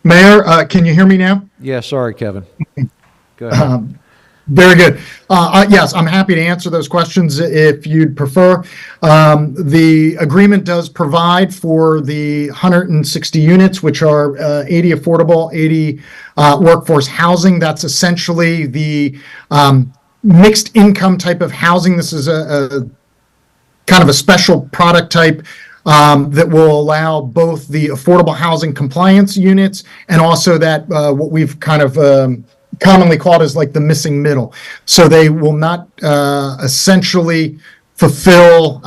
Mayor, can you hear me now? Yeah, sorry, Kevin. Go ahead. Very good. Yes, I'm happy to answer those questions if you'd prefer. The agreement does provide for the 160 units, which are 80 affordable, 80 workforce housing. That's essentially the mixed income type of housing. This is a kind of a special product type that will allow both the affordable housing compliance units and also that what we've kind of commonly called as like the missing middle. So they will not essentially fulfill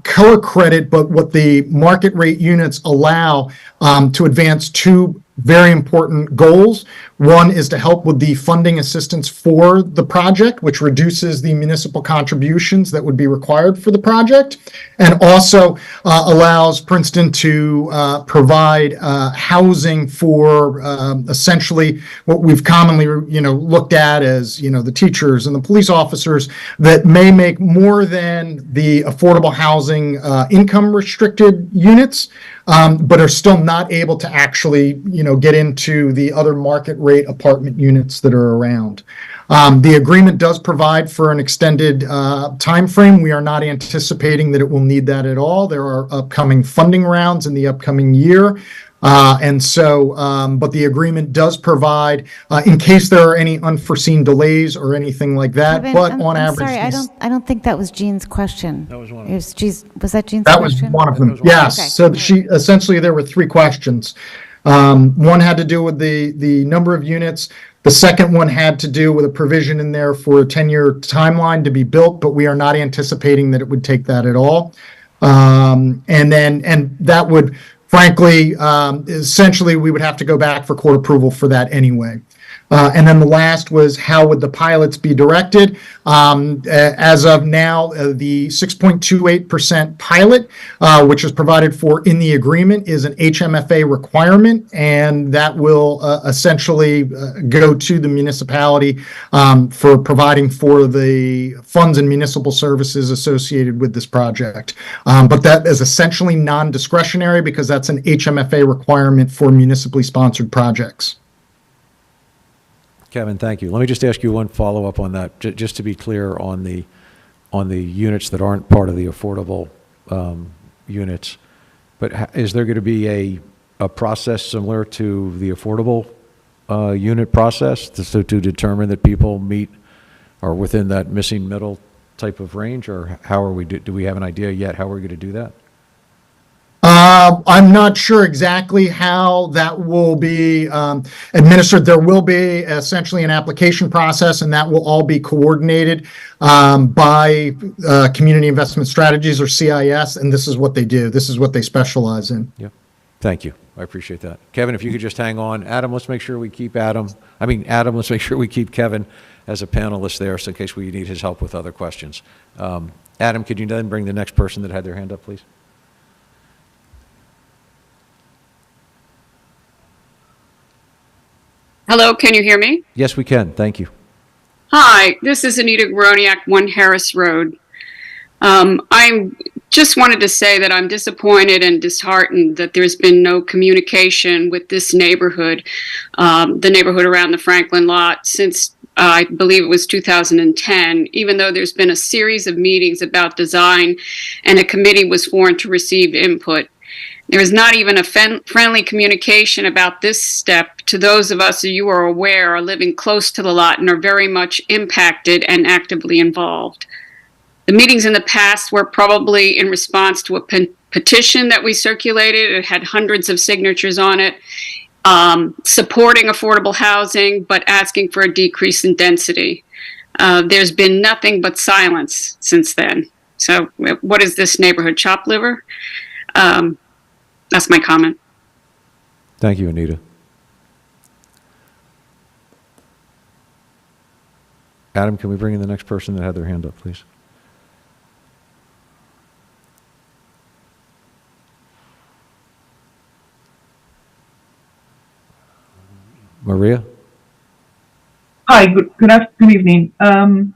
color credit, but what the market rate units allow to advance to very important goals. One is to help with the funding assistance for the project, which reduces the municipal contributions that would be required for the project, and also allows Princeton to provide housing for essentially what we've commonly, looked at as, the teachers and the police officers that may make more than the affordable housing income restricted units, but are still not able to actually, get into the other market rate apartment units that are around. The agreement does provide for an extended time frame. We are not anticipating that it will need that at all. There are upcoming funding rounds in the upcoming year. But the agreement does provide, in case there are any unforeseen delays or anything like that, Kevin, but I'm average. sorry, I don't think that was Jean's question. That was one of It was was that Jean's That was question? one of them. Okay. Yes. So essentially there were three questions. One had to do with the number of units. The second one had to do with a provision in there for a 10-year timeline to be built, but we are not anticipating that it would take that at all. And that would, frankly, essentially we would have to go back for court approval for that anyway. And then the last was how would the pilots be directed? As of now, the 6.28% pilot, which is provided for in the agreement, is an HMFA requirement, and that will essentially go to the municipality for providing for the funds and municipal services associated with this project. But that is essentially non-discretionary because that's an HMFA requirement for municipally sponsored projects. Kevin, thank you. Let me just ask you one follow-up on that, just to be clear on the units that aren't part of the affordable units. But is there going to be a process similar to the affordable unit process to determine that people meet or within that missing middle type of range, or how are we? Do we have an idea yet how we're going to do that? I'm not sure exactly how that will be administered. There will be essentially an application process, and that will all be coordinated by Community Investment Strategies, or CIS, and this is what they do. This is what they specialize in. Yeah. Thank you. I appreciate that. Kevin, if you could just hang on. Adam, let's make sure we keep Adam, let's make sure we keep Kevin as a panelist there, so in case we need his help with other questions. Adam, could you then bring the next person that had their hand up, please? Hello, can you hear me? Yes, we can. Thank you. Hi, this is Anita Groniak, 1 Harris Road. I just wanted to say that I'm disappointed and disheartened that there's been no communication with this neighborhood, the neighborhood around the Franklin lot, since I believe it was 2010, even though there's been a series of meetings about design and a committee was formed to receive input. There is not even a friendly communication about this step to those of us who you are aware are living close to the lot and are very much impacted and actively involved. The meetings in the past were probably in response to a petition that we circulated. It had hundreds of signatures on it, supporting affordable housing, but asking for a decrease in density. There's been nothing but silence since then. So what is this neighborhood, chopped liver? That's my comment. Thank you, Anita. Adam, can we bring in the next person that had their hand up, please? Maria? Hi, good evening. I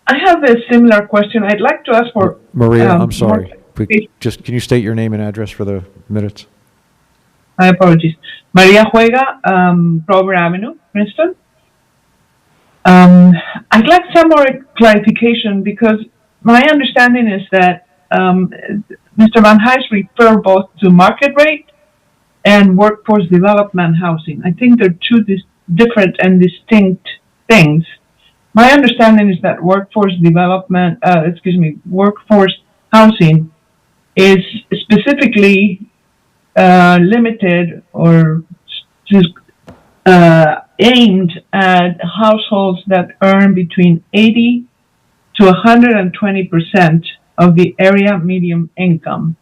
have a similar question. I'd like to ask for... Maria, I'm sorry. Just can you state your name and address for the minutes? My apologies. Maria Juega, Prover Avenue, Princeton. I'd like some more clarification because my understanding is that Mr. Van Hise referred both to market rate and workforce development housing. I think they're two different and distinct things. My understanding is that workforce housing is specifically limited or aimed at households that earn between 80 to 120% of the area median income.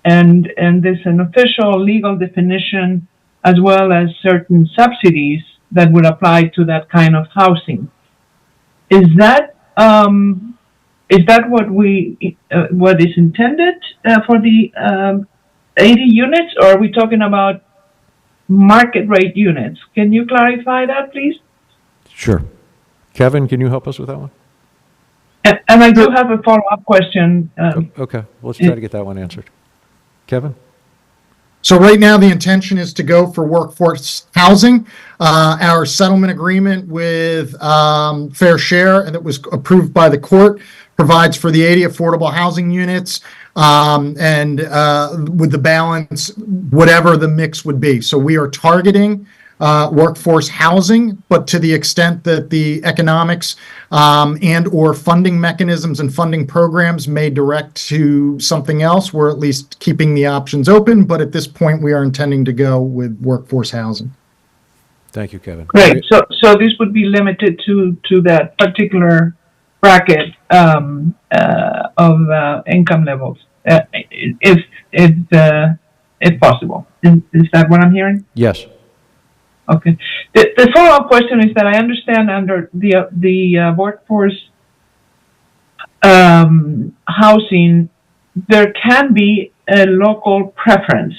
And there's an official legal definition as well as certain subsidies that would apply to that kind of housing. Is that what is intended for the 80 units, or are we talking about market rate units? Can you clarify that, please? Sure. Kevin, can you help us with that one? And I do have a follow-up question. Okay, let's try to get that one answered. Kevin? So right now, the intention is to go for workforce housing. Our settlement agreement with Fair Share, and it was approved by the court, provides for the 80 affordable housing units, and with the balance, whatever the mix would be. So we are targeting workforce housing, but to the extent that the economics and or funding mechanisms and funding programs may direct to something else, we're at least keeping the options open. But at this point, we are intending to go with workforce housing. Thank you, Kevin. Great. So this would be limited to that particular bracket of income levels, if possible. Is that what I'm hearing? Yes. Okay. The follow-up question is that I understand under the workforce housing, there can be a local preference.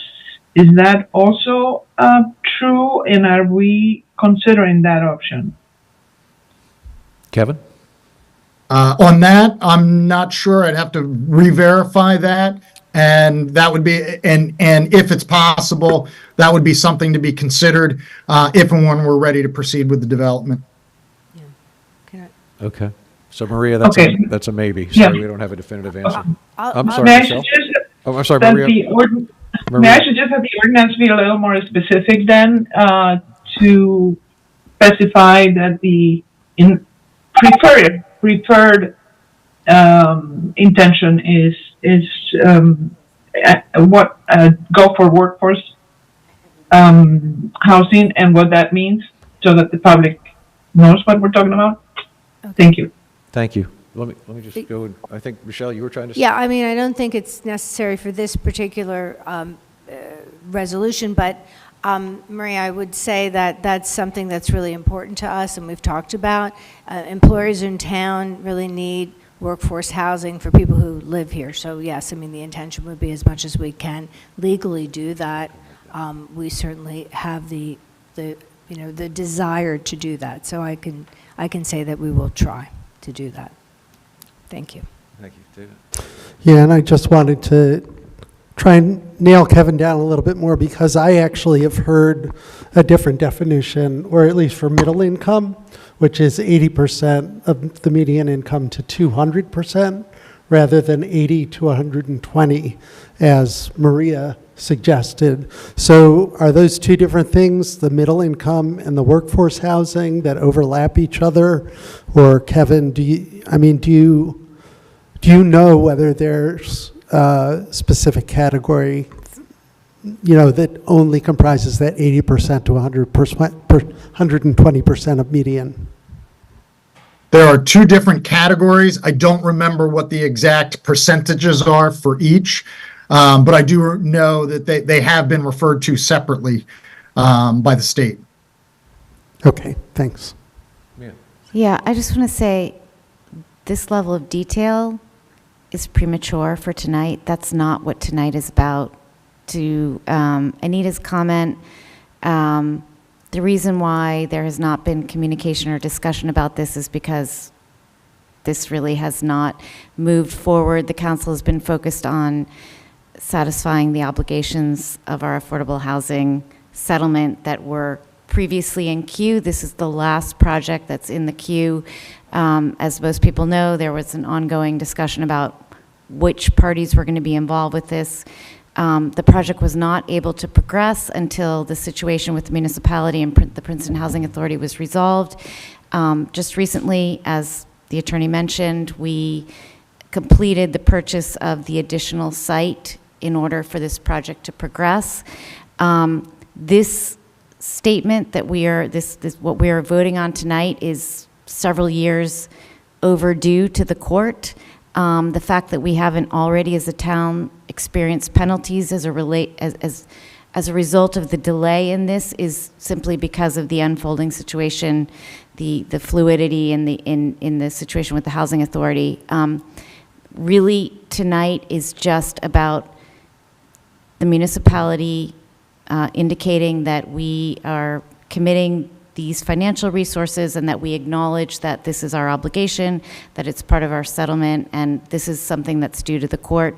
Is that also true, and are we considering that option? Kevin? On that, I'm not sure. I'd have to re-verify that. And that would be, and if it's possible, that would be something to be considered if and when we're ready to proceed with the development. Okay. So Maria, that's Okay. that's a maybe. Yeah. Sorry, we don't have a definitive answer. I'm sorry, May I Michelle. suggest Oh, I'm sorry, that Maria. may I suggest that the ordinance be a little more specific then to specify that the preferred intention is go for workforce housing and what that means, so that the public knows what we're talking about. Thank you. Thank you. Let me just go. I think, Michelle, you were trying to say. Yeah, I mean, I don't think it's necessary for this particular resolution, but Maria, I would say that that's something that's really important to us, and we've talked about. Employers in town really need workforce housing for people who live here. So yes, I mean, the intention would be as much as we can legally do that. We certainly have the desire to do that. So I can say that we will try to do that. Thank you. Thank you, David. Yeah, and I just wanted to try and nail Kevin down a little bit more, because I actually have heard a different definition, or at least for middle income, which is 80% of the median income to 200%, rather than 80 to 120, as Maria suggested. So are those two different things, the middle income and the workforce housing, that overlap each other? Or Kevin, do you know whether there's a specific category, that only comprises that 80% to 120% of median? There are two different categories. I don't remember what the exact percentages are for each, but I do know that they have been referred to separately by the state. Okay, thanks. Yeah, I just want to say this level of detail is premature for tonight. That's not what tonight is about. To Anita's comment, the reason why there has not been communication or discussion about this is because this really has not moved forward. The council has been focused on satisfying the obligations of our affordable housing settlement that were previously in queue. This is the last project that's in the queue. As most people know, there was an ongoing discussion about which parties were going to be involved with this. The project was not able to progress until the situation with the municipality and the Princeton Housing Authority was resolved. Just recently, as the attorney mentioned, we completed the purchase of the additional site in order for this project to progress. This statement that what we are voting on tonight is several years overdue to the court. The fact that we haven't already, as a town, experienced penalties as as a result of the delay in this is simply because of the unfolding situation, the fluidity in the situation with the Housing Authority. Really, tonight is just about the municipality indicating that we are committing these financial resources and that we acknowledge that this is our obligation, that it's part of our settlement, and this is something that's due to the court.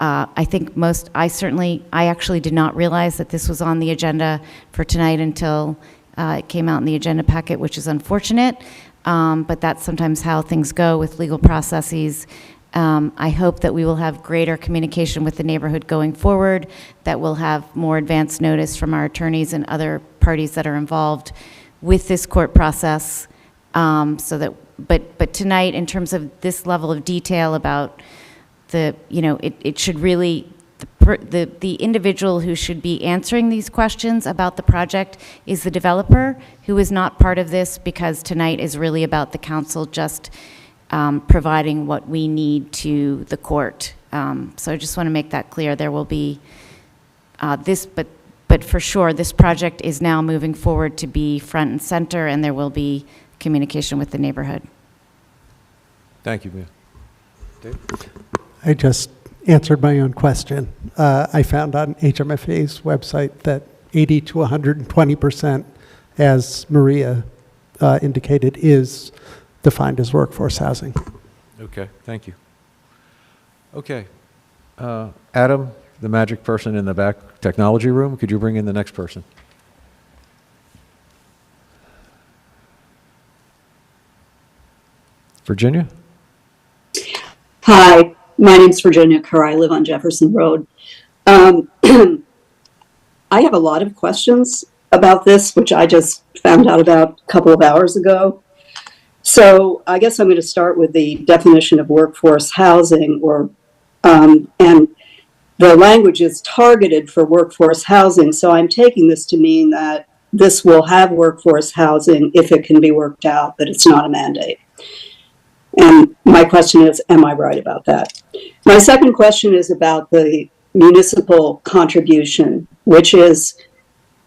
I think I actually did not realize that this was on the agenda for tonight until it came out in the agenda packet, which is unfortunate, but that's sometimes how things go with legal processes. I hope that we will have greater communication with the neighborhood going forward, that we'll have more advance notice from our attorneys and other parties that are involved with this court process, but tonight, in terms of this level of detail about it should really, the individual who should be answering these questions about the project is the developer, who is not part of this, because tonight is really about the council just providing what we need to the court. So I just want to make that clear. There will be but for sure, this project is now moving forward to be front and center, and there will be communication with the neighborhood. Thank you, Mia. Dave? I just answered my own question. I found on HMFA's website that 80 to 120%, as Maria indicated, is defined as workforce housing. Okay, thank you. Okay. Adam, the magic person in the back technology room, could you bring in the next person? Virginia? Hi, my name's Virginia Kerr. I live on Jefferson Road. I have a lot of questions about this, which I just found out about a couple of hours ago. So I guess I'm going to start with the definition of workforce housing, and the language is targeted for workforce housing. So I'm taking this to mean that this will have workforce housing if it can be worked out, but it's not a mandate. And my question is, am I right about that? My second question is about the municipal contribution, which is,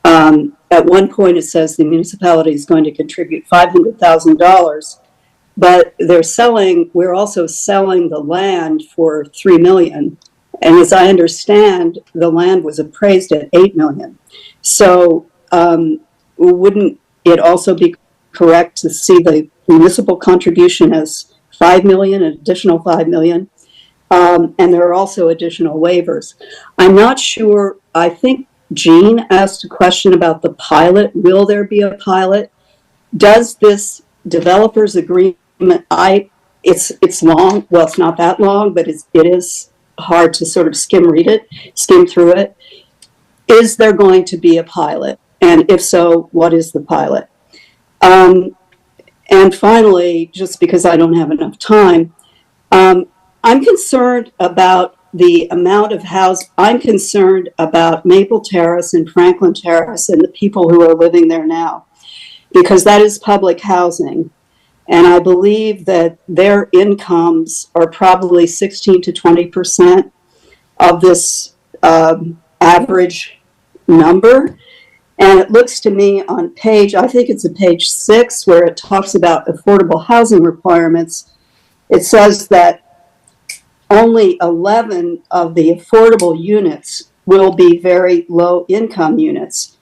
at one point it says the municipality is going to contribute $500,000, but we're also selling the land for $3 million. And as I understand, the land was appraised at $8 million. So wouldn't it also be correct to see the municipal contribution as $5 million, an additional $5 million? And there are also additional waivers. I'm not sure. I think Jean asked a question about the pilot. Will there be a pilot? Does this developers agreement, it's long, well, it's not that long, but it is hard to sort of skim through it. Is there going to be a pilot? And if so, what is the pilot? And finally, just because I don't have enough time, I'm concerned about the amount of I'm concerned about Maple Terrace and Franklin Terrace and the people who are living there now, because that is public housing. And I believe that their incomes are probably 16 to 20% of this average number. And it looks to me on I think it's page 6, where it talks about affordable housing requirements. It says that only 11 of the affordable units will be very low income units,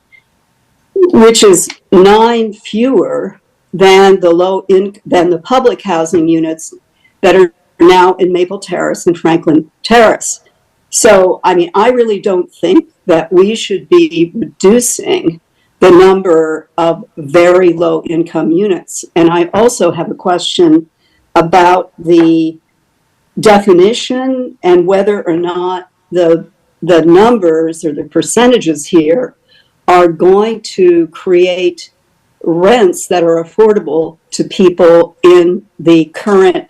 which is 9 fewer than the public housing units that are now in Maple Terrace and Franklin Terrace. So, I mean, I really don't think that we should be reducing the number of very low income units. And I also have a question about the definition and whether or not the numbers or the percentages here are going to create rents that are affordable to people in the current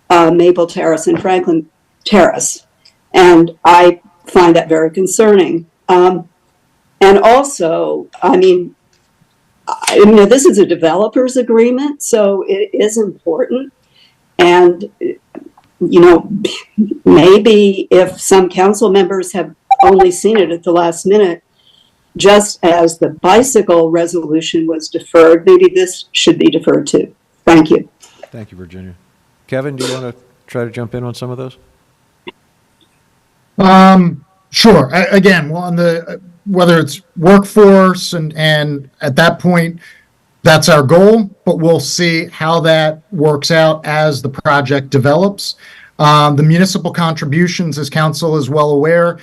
Maple Terrace and Franklin Terrace. And I find that very concerning. And also, I mean, this is a developer's agreement, so it is important. And, maybe if some council members have only seen it at the last minute, just as the bicycle resolution was deferred, maybe this should be deferred too. Thank you. Thank you, Virginia. Kevin, do you want to try to jump in on some of those? Sure. Again, well, on the whether it's workforce and at that point, that's our goal, but we'll see how that works out as the project develops. The municipal contributions, as council is well aware,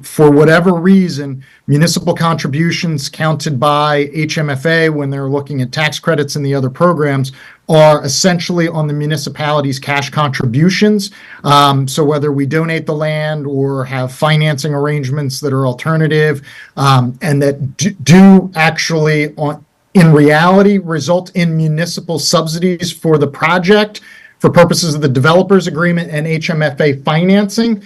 for whatever reason, municipal contributions counted by HMFA when they're looking at tax credits and the other programs are essentially on the municipality's cash contributions. So whether we donate the land or have financing arrangements that are alternative and that do actually in reality result in municipal subsidies for the project, for purposes of the developers agreement and HMFA financing,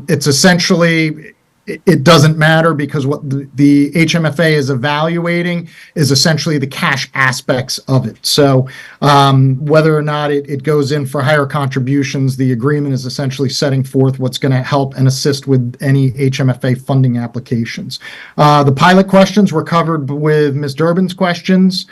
it's essentially, it doesn't matter because what the HMFA is evaluating is essentially the cash aspects of it. So whether or not it goes in for higher contributions, the agreement is essentially setting forth what's going to help and assist with any HMFA funding applications. The pilot questions were covered with Ms. Durbin's questions.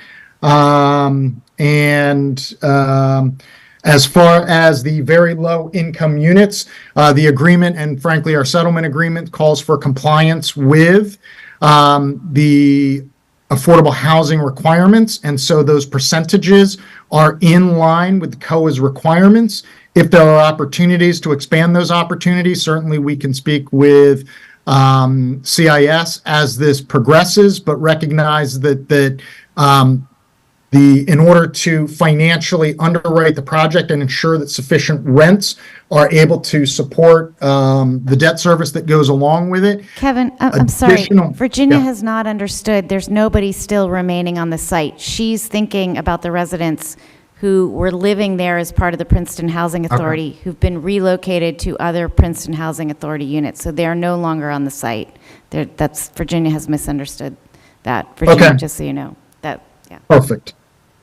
As far as the very low income units, the agreement and frankly our settlement agreement calls for compliance with the affordable housing requirements. And so those percentages are in line with COA's requirements. If there are opportunities to expand those opportunities, certainly we can speak with CIS as this progresses, but recognize that in order to financially underwrite the project and ensure that sufficient rents are able to support the debt service that goes along with it. Kevin, I'm sorry. Virginia has not understood. There's nobody still remaining on the site. She's thinking about the residents who were living there as part of the Princeton Housing Authority, who've been relocated to other Princeton Housing Authority units. So they are no longer on the site. Virginia has misunderstood that. Virginia, just so you know. Perfect.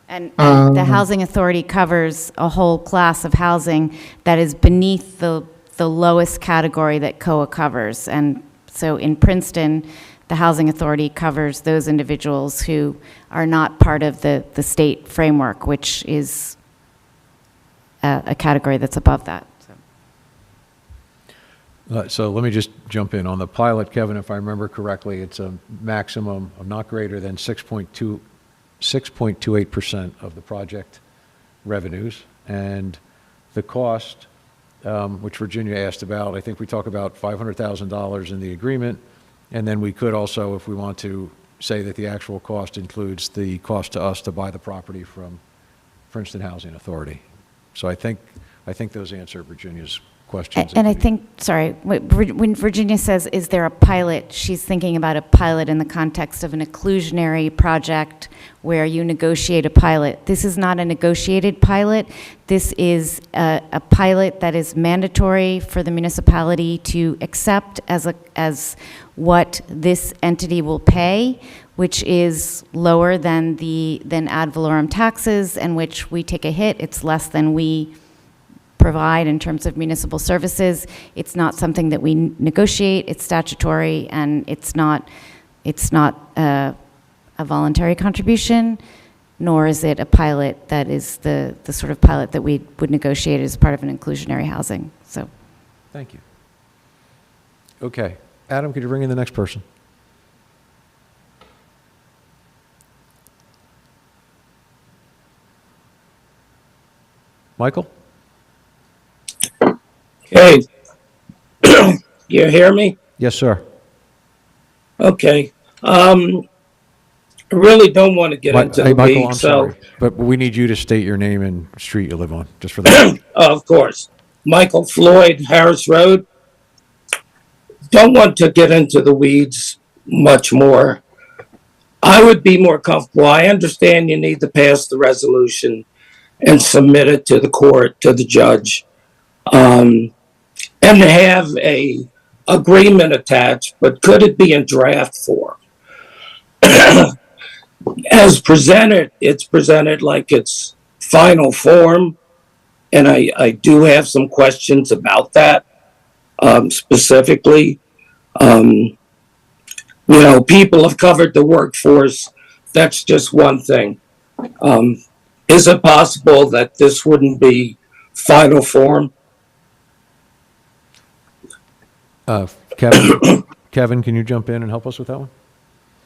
And the Housing Authority covers a whole class of housing that is beneath the lowest category that COA covers. And so in Princeton, the Housing Authority covers those individuals who are not part of the state framework, which is a category that's above that. So let me just jump in. On the pilot, Kevin, if I remember correctly, it's a maximum of not greater than 6.28% of the project revenues. And the cost, which Virginia asked about, I think we talk about $500,000 in the agreement. And then we could also, if we want to, say that the actual cost includes the cost to us to buy the property from Princeton Housing Authority. So I think those answer Virginia's questions. And I think, sorry, when Virginia says, is there a pilot, she's thinking about a pilot in the context of an inclusionary project where you negotiate a pilot. This is not a negotiated pilot. This is a pilot that is mandatory for the municipality to accept as what this entity will pay, which is lower than ad valorem taxes, and which we take a hit. It's less than we provide in terms of municipal services. It's not something that we negotiate. It's statutory, and it's not a voluntary contribution, nor is it a pilot that is the sort of pilot that we would negotiate as part of an inclusionary housing. So, thank you. Okay, Adam, could you bring in the next person? Michael? Hey, you hear me? Yes, sir. Okay. I really don't want to get into the Michael, I'm weeds, sorry, but we need you to state your name and street you live on, just for that. Of course. Michael Floyd, Harris Road. Don't want to get into the weeds much more. I would be more comfortable. I understand you need to pass the resolution and submit it to the court, to the judge. And have a agreement attached, but could it be in draft form? As presented, it's presented like it's final form, and I do have some questions about that specifically. people have covered the workforce. That's just one thing. Is it possible that this wouldn't be final form? Kevin, can you jump in and help us with that one?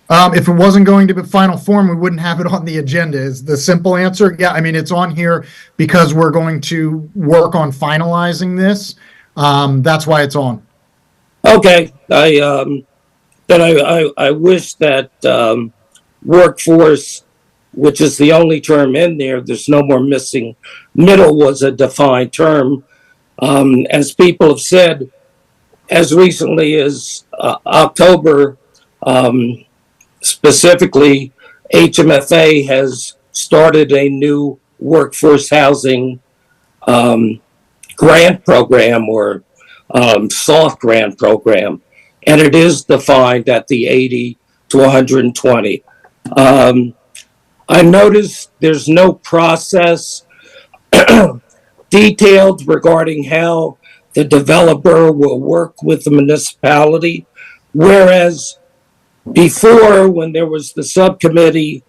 If it wasn't going to be final form, we wouldn't have it on the agenda, is the simple answer. Yeah, I mean, it's on here because we're going to work on finalizing this. That's why it's on. Okay, I wish that workforce, which is the only term in there, there's no more missing. Middle was a defined term. As people have said, as recently as October, specifically, HMFA has started a new workforce housing grant program or soft grant program, and it is defined at the 80 to 120. I noticed there's no process detailed regarding how the developer will work with the municipality, whereas before, when there was the subcommittee,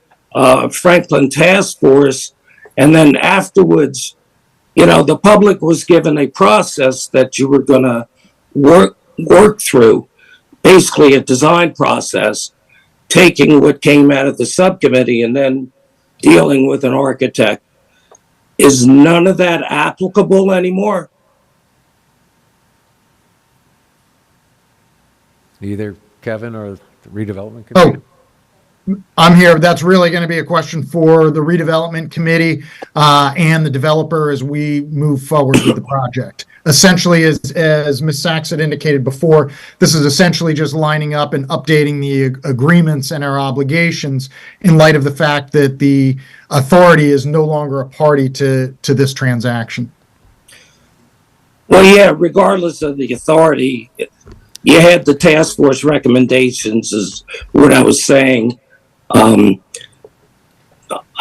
Franklin Task Force, and then afterwards, the public was given a process that you were going to work through, basically a design process, taking what came out of the subcommittee and then dealing with an architect. Is none of that applicable anymore? Either Kevin or the redevelopment committee? I'm here. That's really going to be a question for the redevelopment committee and the developer as we move forward with the project. Essentially, as Ms. Sachs had indicated before, this is essentially just lining up and updating the agreements and our obligations in light of the fact that the authority is no longer a party to this transaction. Well, yeah, regardless of the authority, you had the task force recommendations is what I was saying. I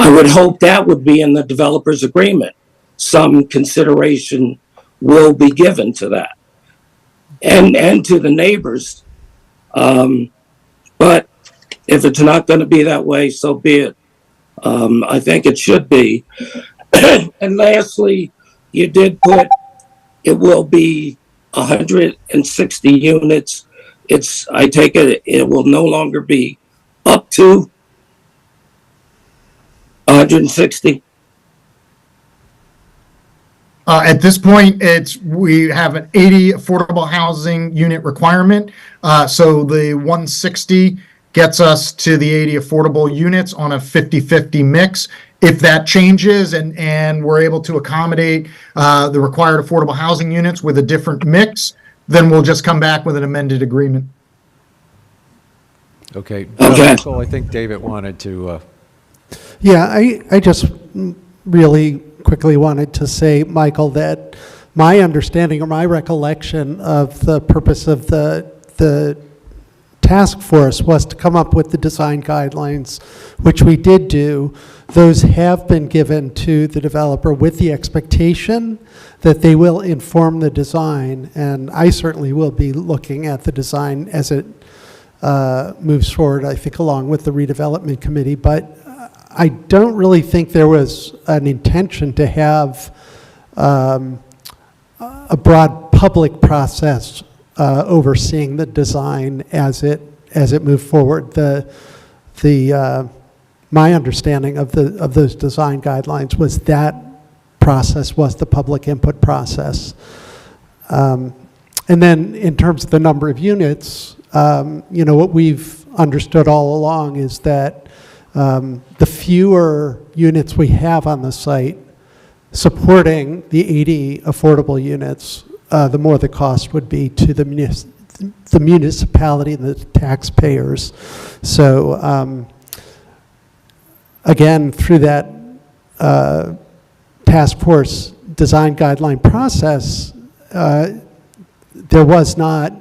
would hope that would be in the developer's agreement. Some consideration will be given to that and to the neighbors. But if it's not going to be that way, so be it. I think it should be. And lastly, you did put it will be 160 units. I take it will no longer be up to 160. At this point, we have an 80 affordable housing unit requirement. So the 160 gets us to the 80 affordable units on a 50-50 mix. If that changes and we're able to accommodate the required affordable housing units with a different mix, then we'll just come back with an amended agreement. Okay. Michael, I think David wanted to. Yeah, I just really quickly wanted to say, Michael, that my understanding or my recollection of the purpose of the task force was to come up with the design guidelines, which we did do. Those have been given to the developer with the expectation that they will inform the design, and I certainly will be looking at the design as it moves forward, I think, along with the redevelopment committee. But I don't really think there was an intention to have a broad public process overseeing the design as it moved forward. My understanding of those design guidelines was that process was the public input process. And then in terms of the number of units, what we've understood all along is that the fewer units we have on the site supporting the 80 affordable units, the more the cost would be to the municipality and the taxpayers. So again, through that task force design guideline process, there was not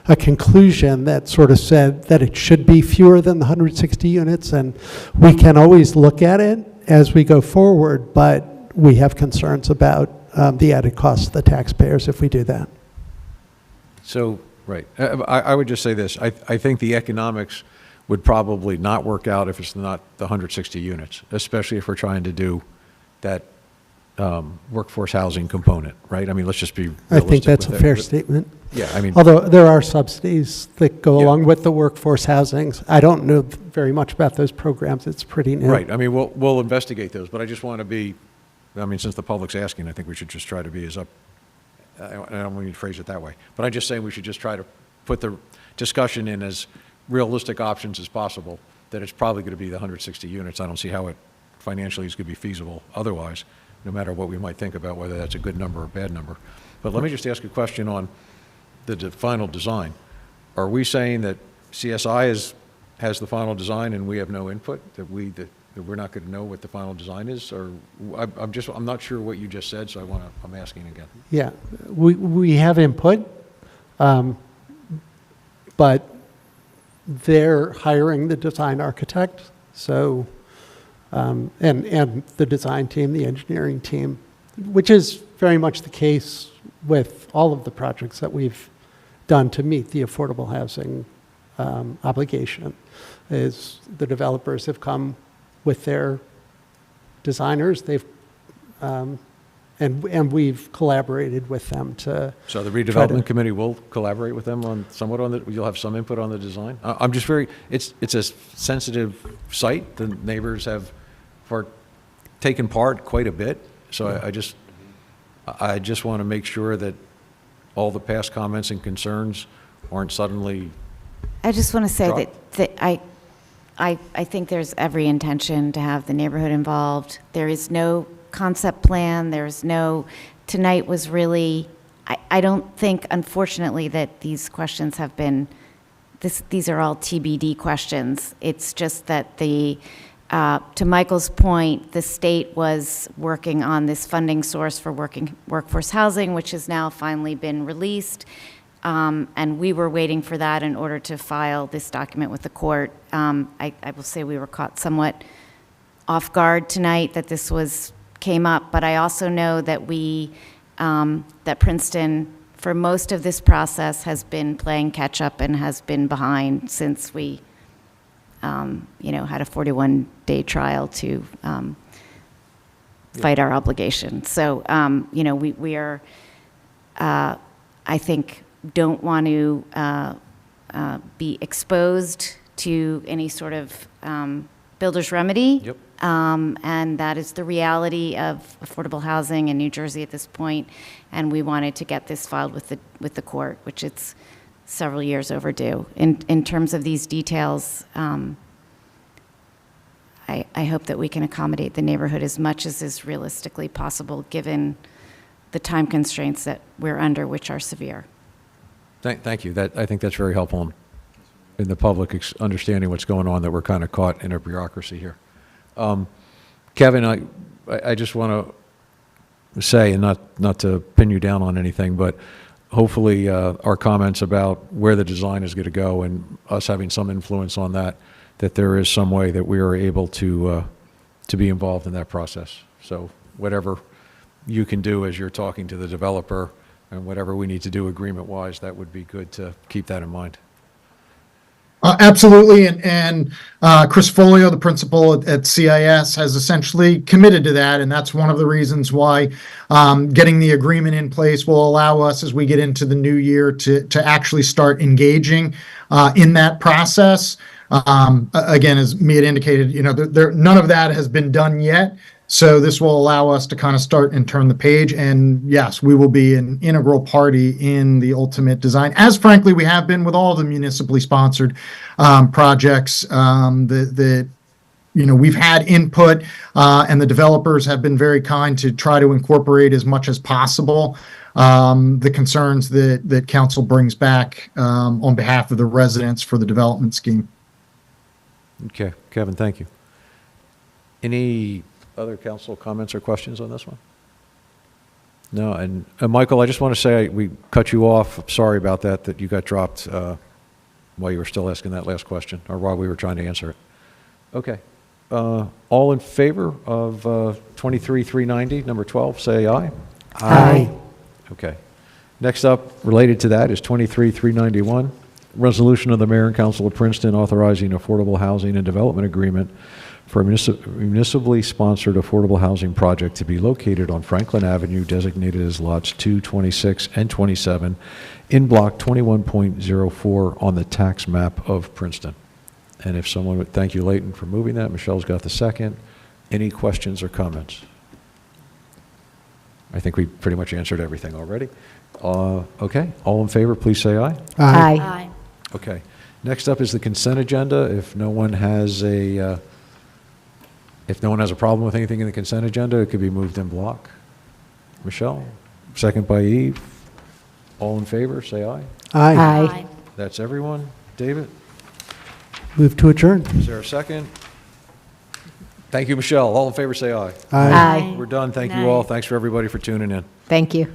a conclusion that sort of said that it should be fewer than the 160 units, and we can always look at it as we go forward, but we have concerns about the added cost to the taxpayers if we do that. So Right. I would just say this. I think the economics would probably not work out if it's not the 160 units, especially if we're trying to do that workforce housing component, right? I mean, let's just be realistic. I think that's a with it. fair statement. Yeah, I mean. Although there are subsidies that go along with the workforce housings. I don't know very much about those programs. It's pretty new. Right. I mean, we'll investigate those, but I just want to be, I mean, since the public's asking, I think we should just try to be as I don't want to phrase it that way, but I'm just saying we should just try to put the discussion in as realistic options as possible, that it's probably going to be the 160 units. I don't see how it financially is going to be feasible otherwise, no matter what we might think about whether that's a good number or a bad number. But let me just ask a question on the final design. Are we saying that CSI has the final design and we have no input, that we're not going to know what the final design is? Or I'm not sure what you just said, so I'm asking again. Yeah, we have input, but they're hiring the design architect, so, and the design team, the engineering team, which is very much the case with all of the projects that we've done to meet the affordable housing obligation, is the developers have come with their designers, and we've collaborated with them to. So the redevelopment committee will collaborate with them on you'll have some input on the design? I'm just it's a sensitive site. The neighbors have taken part quite a bit. So I just want to make sure that all the past comments and concerns aren't suddenly. I just want to say dropped. that I think there's every intention to have the neighborhood involved. There is no concept plan. Tonight was really, I don't think, unfortunately, that these questions have been, these are all TBD questions. It's just that to Michael's point, the state was working on this funding source for workforce housing, which has now finally been released. And we were waiting for that in order to file this document with the court. I will say we were caught somewhat off guard tonight that this came up, but I also know that that Princeton, for most of this process, has been playing catch up and has been behind since we, had a 41-day trial to fight our obligation. So, we are, I think, don't want to be exposed to any sort of builder's remedy. Yep. And that is the reality of affordable housing in New Jersey at this point. And we wanted to get this filed with the court, which it's several years overdue. In terms of these details, I hope that we can accommodate the neighborhood as much as is realistically possible, given the time constraints that we're under, which are severe. Thank you. I think that's very helpful in the public understanding what's going on, that we're kind of caught in a bureaucracy here. Kevin, I just want to say, and not to pin you down on anything, but hopefully our comments about where the design is going to go and us having some influence on that there is some way that we are able to be involved in that process. So whatever you can do as you're talking to the developer and whatever we need to do agreement-wise, that would be good to keep that in mind. Absolutely, and Chris Folio, the principal at CIS, has essentially committed to that, and that's one of the reasons why getting the agreement in place will allow us, as we get into the new year, to actually start engaging in that process. Again, as Mia had indicated, none of that has been done yet. So this will allow us to kind of start and turn the page. And yes, we will be an integral party in the ultimate design, as frankly we have been with all the municipally sponsored projects that we've had input, and the developers have been very kind to try to incorporate as much as possible the concerns that council brings back on behalf of the residents for the development scheme. Okay, Kevin, thank you. Any other council comments or questions on this one? No, and Michael, I just want to say we cut you off. I'm sorry about that you got dropped while you were still asking that last question, or while we were trying to answer it. Okay. All in favor of 23-390, number 12, say aye. Aye. Okay. Next up, related to that, is 23-391, resolution of the Mayor and Council of Princeton authorizing affordable housing and development agreement for a municipally sponsored affordable housing project to be located on Franklin Avenue, designated as lots 2, 26, and 27 in block 21.04 on the tax map of Princeton. And if someone would, thank you, Leighton, for moving that. Michelle's got the second. Any questions or comments? I think we pretty much answered everything already. Okay, all in favor, please say aye. Aye. Okay, next up is the consent agenda. If no one has a problem with anything in the consent agenda, it could be moved in block. Michelle, second by Eve. All in favor, say aye. Aye. That's everyone. David, Move to adjourn. is there a second? Thank you, Michelle. All in favor, say aye. Aye. We're done. Thank Night. you all. Thanks for everybody for tuning in. Thank you.